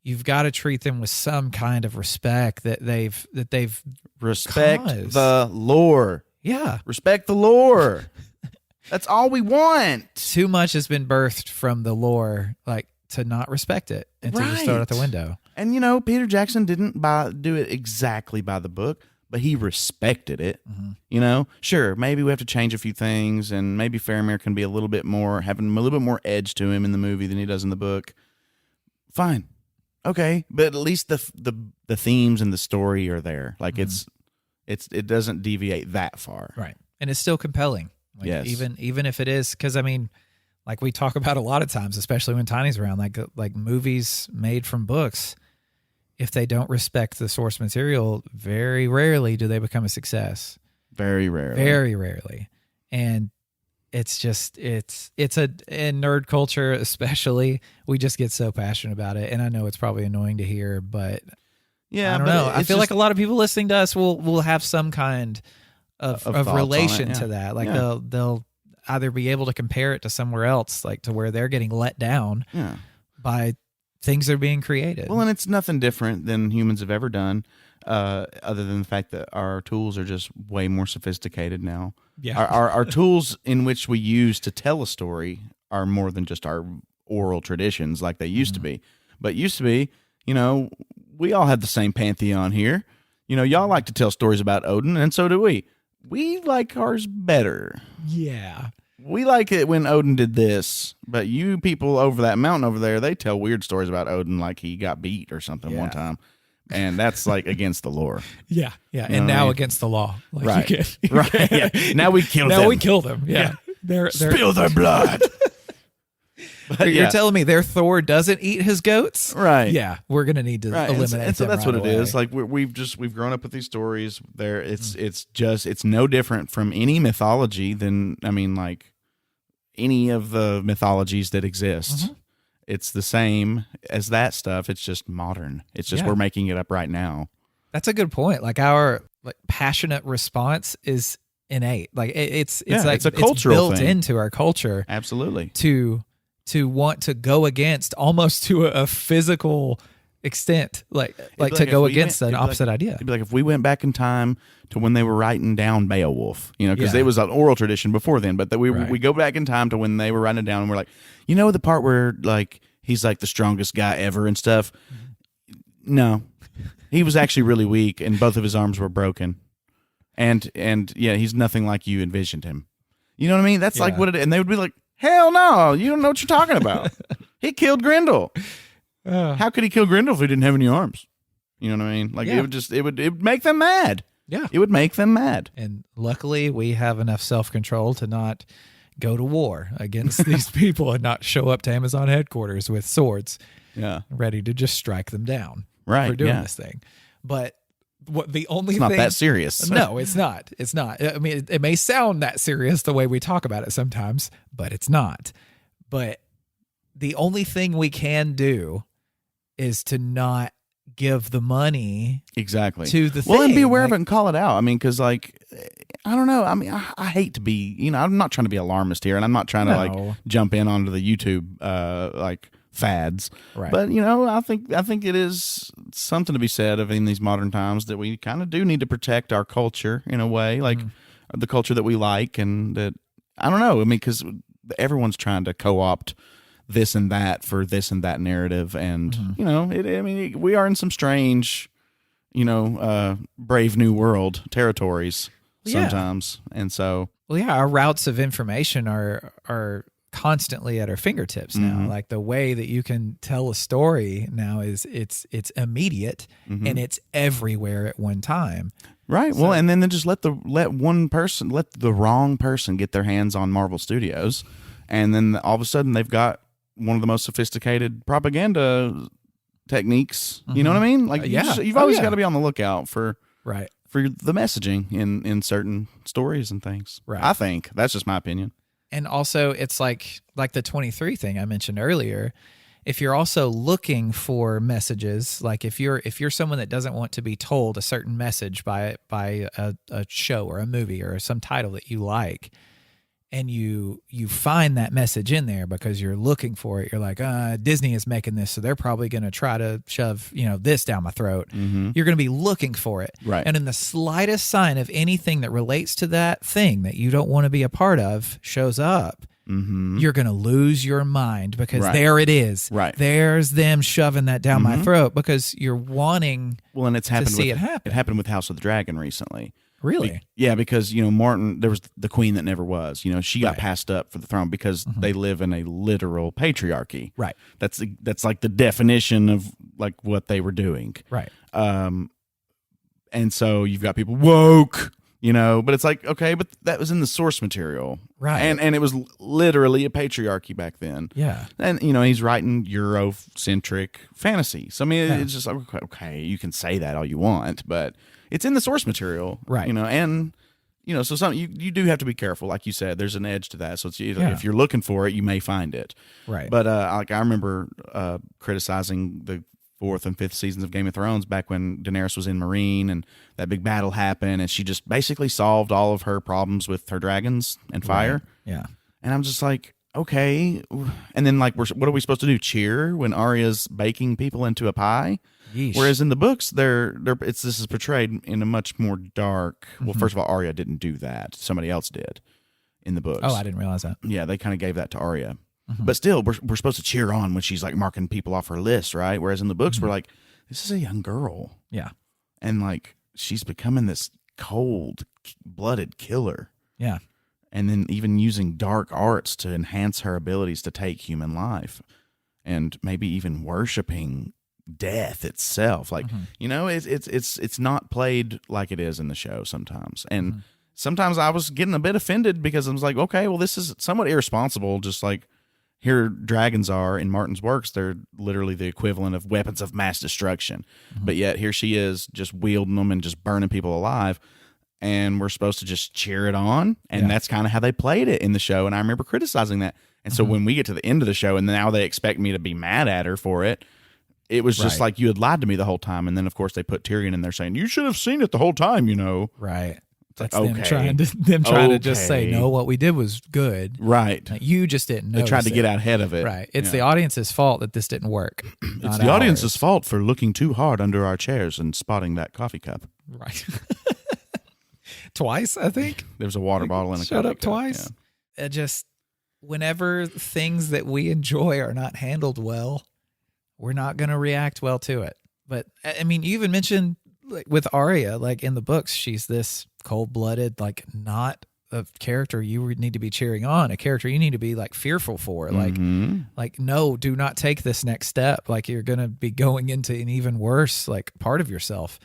you've got to treat them with some kind of respect that they've respect caused. The lore. Yeah. Respect the lore. That's all we want. Too much has been birthed from the lore, like to not respect it and to just throw it out the window. And Peter Jackson didn't do it exactly by the book, but he respected it. Sure, maybe we have to change a few things, and maybe Faramir can be having a little bit more edge to him in the movie than he does in the book. Fine, okay, but at least the themes and the story are there. Like it doesn't deviate that far, right? And it's still compelling. Like, yes, even if it is, because I mean, like we talk about a lot of times, especially when Tiny's around, like movies made from books. If they don't respect the source material, very rarely do they become a success. Very rarely. Very rarely. And it's just, in nerd culture especially, we just get so passionate about it. And I know it's probably annoying to hear, but yeah, I don't know. I feel like a lot of people listening to us will have some kind of relation to that. Like they'll either be able to compare it to somewhere else, like to where they're getting let down by things that are being created. Well, and it's nothing different than humans have ever done, other than the fact that our tools are just way more sophisticated now. Yeah. Our tools in which we use to tell a story are more than just our oral traditions like they used to be. But used to be, we all had the same pantheon here. Y'all like to tell stories about Odin, and so do we. We like ours better. Yeah. We like it when Odin did this, but you people over that mountain over there, they tell weird stories about Odin like he got beat or something one time. And that's like against the lore. Yeah. Yeah. And now against the law. Like right. Right. Yeah. Now we kill them. Now we kill them. Yeah. They're spill their blood. But you're telling me their Thor doesn't eat his goats? Right. Yeah. We're going to need to eliminate and so them that's right what away. it is. Like we've grown up with these stories. It's no different from any mythology than, like any of the mythologies that exist. It's the same as that stuff. It's just modern. It's just we're making it up right now. That's a good point. Like our passionate response is innate. Like it's a cultural thing. Into our culture. Absolutely. To want to go against almost to a physical extent, like to go against an opposite idea. It'd be like if we went back in time to when they were writing down Beowulf, because it was an oral tradition before then, but that we go back in time to when they were writing it down and we're like, the part where like he's like the strongest guy ever and stuff. No, he was actually really weak and both of his arms were broken. And he's nothing like you envisioned him. You know what I mean? That's like what it, and they would be like, hell no, you don't know what you're talking about. He killed Grendel. How could he kill Grendel if he didn't have any arms? You know what I mean? Like it would make them mad. Yeah. It would make them mad. And luckily we have enough self-control to not go to war against these people and not show up to Amazon headquarters with swords. Yeah. Ready to just strike them down. Right. For doing this thing. But the only thing... It's not that serious. No, it's not. It's not. I mean, it may sound that serious the way we talk about it sometimes, but it's not. But the only thing we can do is to not give the money exactly to the thing. Well, and be aware of it and call it out. I mean, because I don't know. I mean, I hate to be, I'm not trying to be alarmist here, and I'm not trying to jump in onto the YouTube fads. Right. But I think it is something to be said of in these modern times that we kind of do need to protect our culture in a way, like the culture that we like, and that I don't know. I mean, because everyone's trying to co-opt this and that for this and that narrative, and we are in some strange, brave new world territories sometimes, and so our routes of information are constantly at our fingertips now. Like the way that you can tell a story now is it's immediate and it's everywhere at one time. Right. So, well, and then just let the wrong person get their hands on Marvel Studios, and then all of a sudden they've got one of the most sophisticated propaganda techniques. You know what I mean? Like you've always got to be on the lookout for the messaging in certain stories and things. Right. I think that's just my opinion. And also, it's like the 23 thing I mentioned earlier. If you're also looking for messages, like if you're someone that doesn't want to be told a certain message by a show or a movie or some title that you like, and you find that message in there because you're looking for it. You're like, Disney is making this, so they're probably going to try to shove, this down my throat. Mm-hmm. You're going to be looking for it. Right. And in the slightest sign of anything that relates to that thing that you don't want to be a part of shows up, you're going to lose your mind because there it is. Right. There's them shoving that down my throat because you're wanting and it's happened to see it happen. It happened with House of the Dragon recently. Really? Yeah, because Martin, there was the queen that never was. She got passed up for the throne because they live in a literal patriarchy. Right. That's like the definition of like what they were doing. Right. And so you've got people woke, but it's like, okay, but that was in the source material. Right. And it was literally a patriarchy back then. Yeah. And he's writing Eurocentric fantasy. So I mean, it's just like, okay, you can say that all you want, but it's in the source material, right? And so some you do have to be careful, like you said. There's an edge to that, so it's if you're looking for it, you may find it, right? But I remember criticizing the 4th and 5th seasons of Game of Thrones back when Daenerys was in Meereen and that big battle happened, and she just basically solved all of her problems with her dragons and fire. Right. Yeah, and I'm just like, okay, and then like, what are we supposed to do? Cheer when Arya's baking people into a pie? Yeesh. Whereas in the books, this is portrayed in a much more dark. Well, first of all, Arya didn't do that; somebody else did in the books. Oh, I didn't realize that. Yeah, they kind of gave that to Arya, but still, we're supposed to cheer on when she's like marking people off her list, right? Whereas in the books, we're like, this is a young girl, yeah, and like she's becoming this cold-blooded killer, yeah, and then even using dark arts to enhance her abilities to take human life, and maybe even worshiping death itself. Like, it's not played like it is in the show sometimes. And sometimes I was getting a bit offended because I was like, okay, well, this is somewhat irresponsible. Just like here dragons are in Martin's works, they're literally the equivalent of weapons of mass destruction. But yet here she is just wielding them and just burning people alive. And we're supposed to just cheer it on. And that's kind of how they played it in the show. And I remember criticizing that. And so when we get to the end of the show and now they expect me to be mad at her for it, it was just like you had lied to me the whole time. And then, of course, they put Tyrion in there saying, you should have seen it the whole time, Right. It's That's like, them trying to just say, no, what we did was good. Right. Like, you just didn't know. They tried to get out ahead of it. Right. It's the audience's fault that this didn't work. It's the audience's fault for looking too hard under our chairs and spotting that coffee cup. Right. Twice, I think. There was a water bottle in a shut coffee up cup. twice. Yeah. Whenever things that we enjoy are not handled well, we're not going to react well to it. But I mean, you even mentioned like with Arya, like in the books, she's this cold-blooded, like not a character you would need to be cheering on, a character you need to be like fearful for. Like, no, do not take this next step. Like you're going to be going into an even worse, like part of yourself.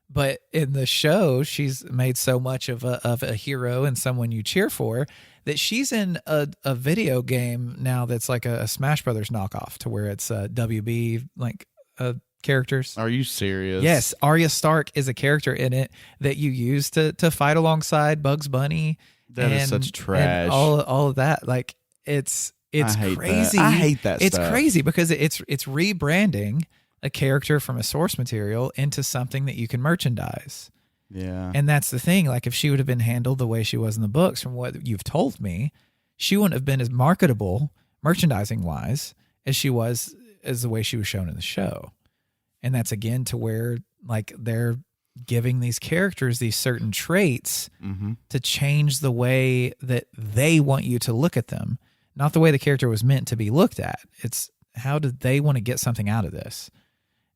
But in the show, she's made so much of a hero and someone you cheer for that she's in a video game now that's like a Smash Brothers knockoff to where it's WB like characters. Are you serious? Yes, Arya Stark is a character in it that you use to fight alongside Bugs Bunny. That is such trash. And all of that, like it's crazy. I hate that. It's crazy because it's rebranding a character from a source material into something that you can merchandise. Yeah. And that's the thing. Like if she would have been handled the way she was in the books, from what you've told me, she wouldn't have been as marketable merchandising wise as she was as the way she was shown in the show. And that's again to where like they're giving these characters these certain traits to change the way that they want you to look at them, not the way the character was meant to be looked at. It's how did they want to get something out of this?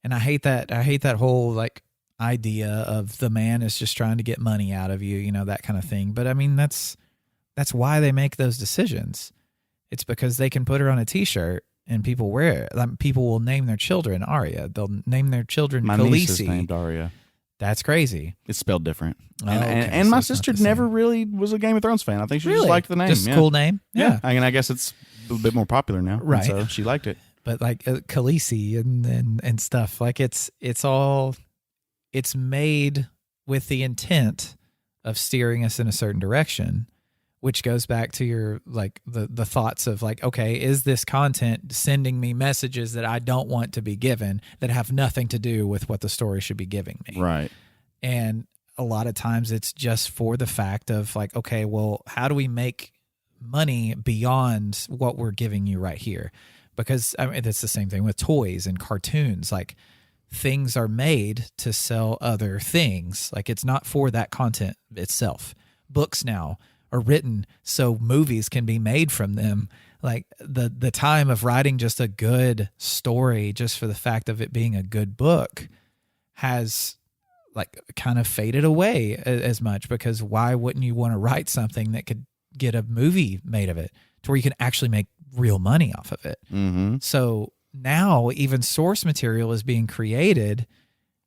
And I hate that. I hate that whole like idea of the man is just trying to get money out of you, that kind of thing. But I mean, that's why they make those decisions. It's because they can put her on a t-shirt and people wear it. Like, people will name their children Arya. They'll name their children My Khaleesi. niece is named Arya. That's crazy. It's spelled different. Oh, and my sister never really was a Game of Thrones fan. I think she just liked the name. Just a cool name. Yeah. I guess it's a bit more popular now. Right. So she liked it. But like Khaleesi and stuff, like it's made with the intent of steering us in a certain direction, which goes back to your like the thoughts of like, okay, is this content sending me messages that I don't want to be given that have nothing to do with what the story should be giving me? Right. And a lot of times it's just for the fact of like, okay, well, how do we make money beyond what we're giving you right here. Because I mean, it's the same thing with toys and cartoons. Like, things are made to sell other things. Like, it's not for that content itself. Books now are written so movies can be made from them. Like, the time of writing just a good story just for the fact of it being a good book has like kind of faded away as much, because why wouldn't you want to write something that could get a movie made of it to where you can actually make real money off of it? Mm-hmm. So now even source material is being created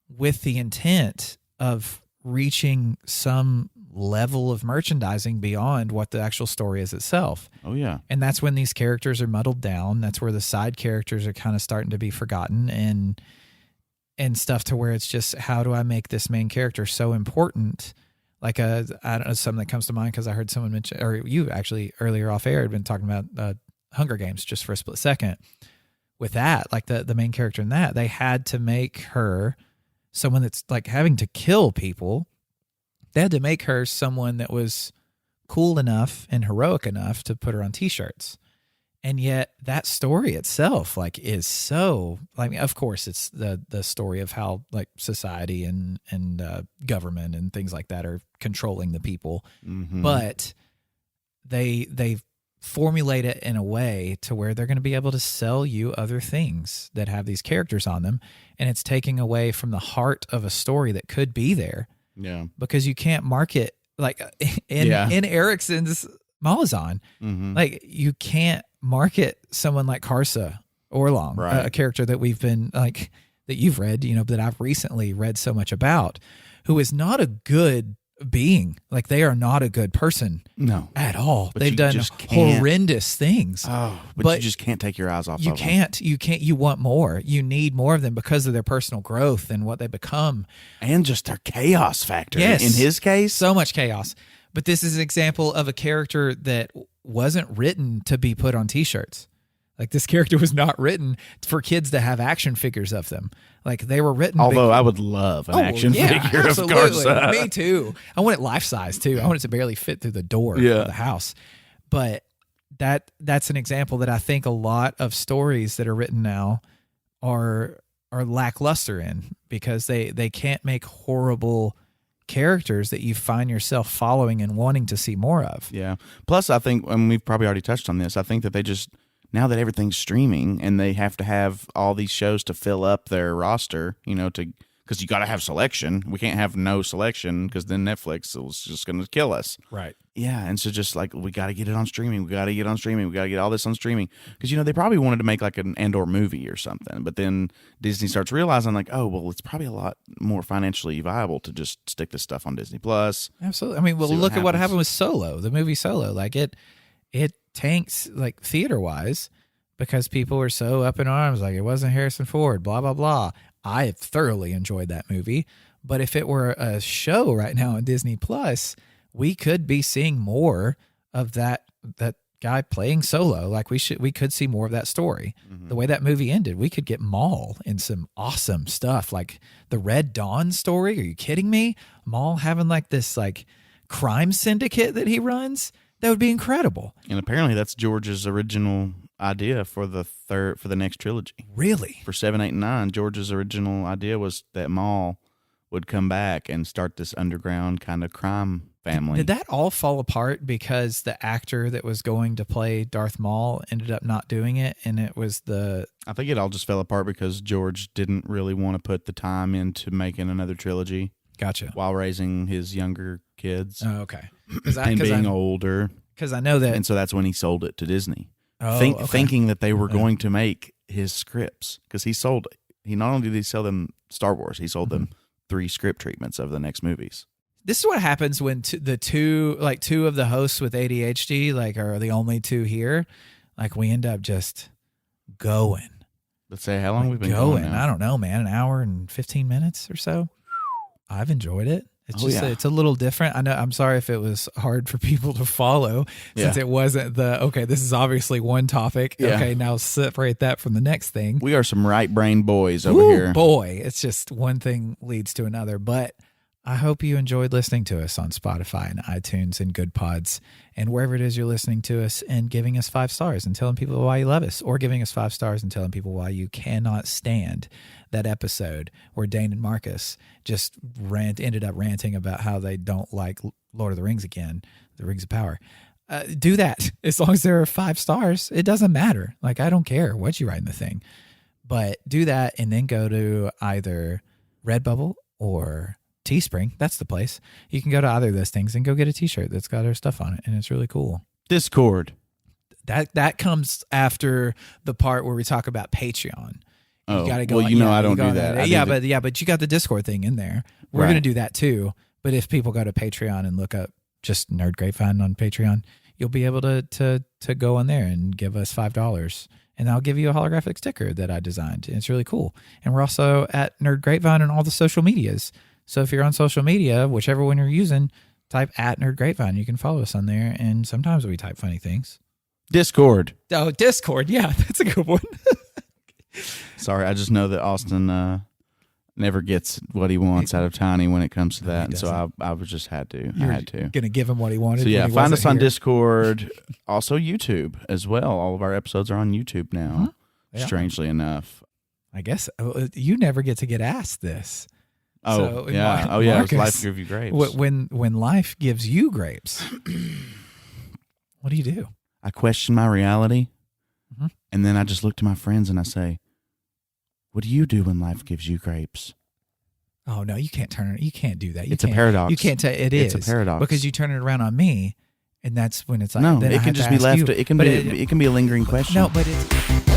with the intent of reaching some level of merchandising beyond what the actual story is itself. Oh, yeah. And that's when these characters are muddled down. That's where the side characters are kind of starting to be forgotten and stuff, to where it's just, how do I make this main character so important? Like I don't know, something that comes to mind because I heard someone mention, or you actually earlier off air had been talking about Hunger Games just for a split second. With that, like the main character in that, they had to make her someone that's like having to kill people. They had to make her someone that was cool enough and heroic enough to put her on t-shirts. And yet that story itself, like, is so, I mean, of course it's the story of how like society and government and things like that are controlling the people. Mm-hmm. But they formulate it in a way to where they're going to be able to sell you other things that have these characters on them. And it's taking away from the heart of a story that could be there. Yeah. Because you can't market like in Erickson's Malazan. Mm-hmm. Like, you can't market someone like Karsa Orlong, right. a character that we've been like, that you've read, you know, that I've recently read so much about, who is not a good being. Like, they are not a good person. No. At all. But they've done horrendous things. Oh, but you just can't take your eyes off of them. You can't. You want more. You need more of them because of their personal growth and what they become. And just their chaos factor. Yes. In his case. So much chaos. But this is an example of a character that wasn't written to be put on t-shirts. Like, this character was not written for kids to have action figures of them. Like, they were written. Although I would love an action figure absolutely. of Karsa. Me too. I want it life size too. I want it to barely fit through the door of the house. But that's an example that I think a lot of stories that are written now are lackluster in, because they can't make horrible characters that you find yourself following and wanting to see more of. Yeah. Plus, I think, and we've probably already touched on this, I think that they just, now that everything's streaming and they have to have all these shows to fill up their roster, you know, because you got to have selection. We can't have no selection, because then Netflix is just going to kill us. Right. Yeah. And so just like, we got to get it on streaming. We got to get on streaming. We got to get all this on streaming. Because, you know, they probably wanted to make like an Andor movie or something. But then Disney starts realizing like, oh, well, it's probably a lot more financially viable to just stick this stuff on Disney Plus. Absolutely. I mean, well, look at what happened with Solo, the movie Solo. Like, it tanks like theater wise because people were so up in arms. Like, it wasn't Harrison Ford, blah, blah, blah. I thoroughly enjoyed that movie. But if it were a show right now on Disney Plus, we could be seeing more of that guy playing Solo. Like, we could see more of that story. Mm-hmm. The way that movie ended, we could get Maul in some awesome stuff, like the Red Dawn story. Are you kidding me? Maul having like this like crime syndicate that he runs. That would be incredible. And apparently that's George's original idea for the next trilogy. Really? For 7, 8, and 9, George's original idea was that Maul would come back and start this underground kind of crime family. Did that all fall apart because the actor that was going to play Darth Maul ended up not doing it, and it was I think it all just fell apart because George didn't really want to put the time into making another trilogy. Gotcha. While raising his younger kids. Oh, okay. And being older. Because I know that. And so that's when he sold it to Disney. Oh, thinking that they were going to make his scripts, because he sold it. He not only did he sell them Star Wars, he sold them 3 script treatments of the next movies. This is what happens when two of the hosts with ADHD like are the only 2 here. Like, we end up just going. Let's say how long we've been going now? I don't know, man. An hour and 15 minutes or so. I've enjoyed it. It's it's a little different. I know. I'm sorry if it was hard for people to follow, since it wasn't this is obviously one topic. Yeah. Okay, now separate that from the next thing. We are some right brain boys over here. Boy, it's just one thing leads to another. But I hope you enjoyed listening to us on Spotify and iTunes and Good Pods and wherever it is you're listening to us, and giving us 5 stars and telling people why you love us, or giving us 5 stars and telling people why you cannot stand that episode where Dane and Marcus just ended up ranting about how they don't like Lord of the Rings again, the Rings of Power. Do that. As long as there are 5 stars, it doesn't matter. Like, I don't care what you write in the thing, but do that and then go to either Redbubble or Teespring. That's the place. You can go to either of those things and go get a t-shirt that's got our stuff on it, and it's really cool. Discord. That comes after the part where we talk about Patreon. Oh, you gotta go. Well, I don't do that. But you got the Discord thing in there. We're gonna do that too. But if people go to Patreon and look up just Nerd Grapevine on Patreon, you'll be able to go on there and give us $5, and I'll give you a holographic sticker that I designed. And it's really cool. And we're also at Nerd Grapevine on all the social medias. So if you're on social media, whichever one you're using, type at Nerd Grapevine. You can follow us on there, and sometimes we type funny things. Discord. Oh, Discord. Yeah, that's a good one. Sorry, I just know that Austin never gets what he wants out of Tiny when it comes to that, and so I just had to. I had to. Gonna give him what he wanted. So yeah, find us on here. Discord, also YouTube as well. All of our episodes are on YouTube now. Huh? Yeah. Strangely enough, I guess you never get to get asked this. Oh, so, yeah. Marcus, It was Life Gives You Grapes. When life gives you grapes, what do you do? I question my reality, and then I just look to my friends and I say, what do you do when life gives you grapes? Oh, no, you can't turn it. You can't do that. It's a paradox. You can't tell. It's a paradox. Because you turn it around on me, and that's when it's like. No, then it I can have just to be ask left. you. It can be a lingering question. No, but it's.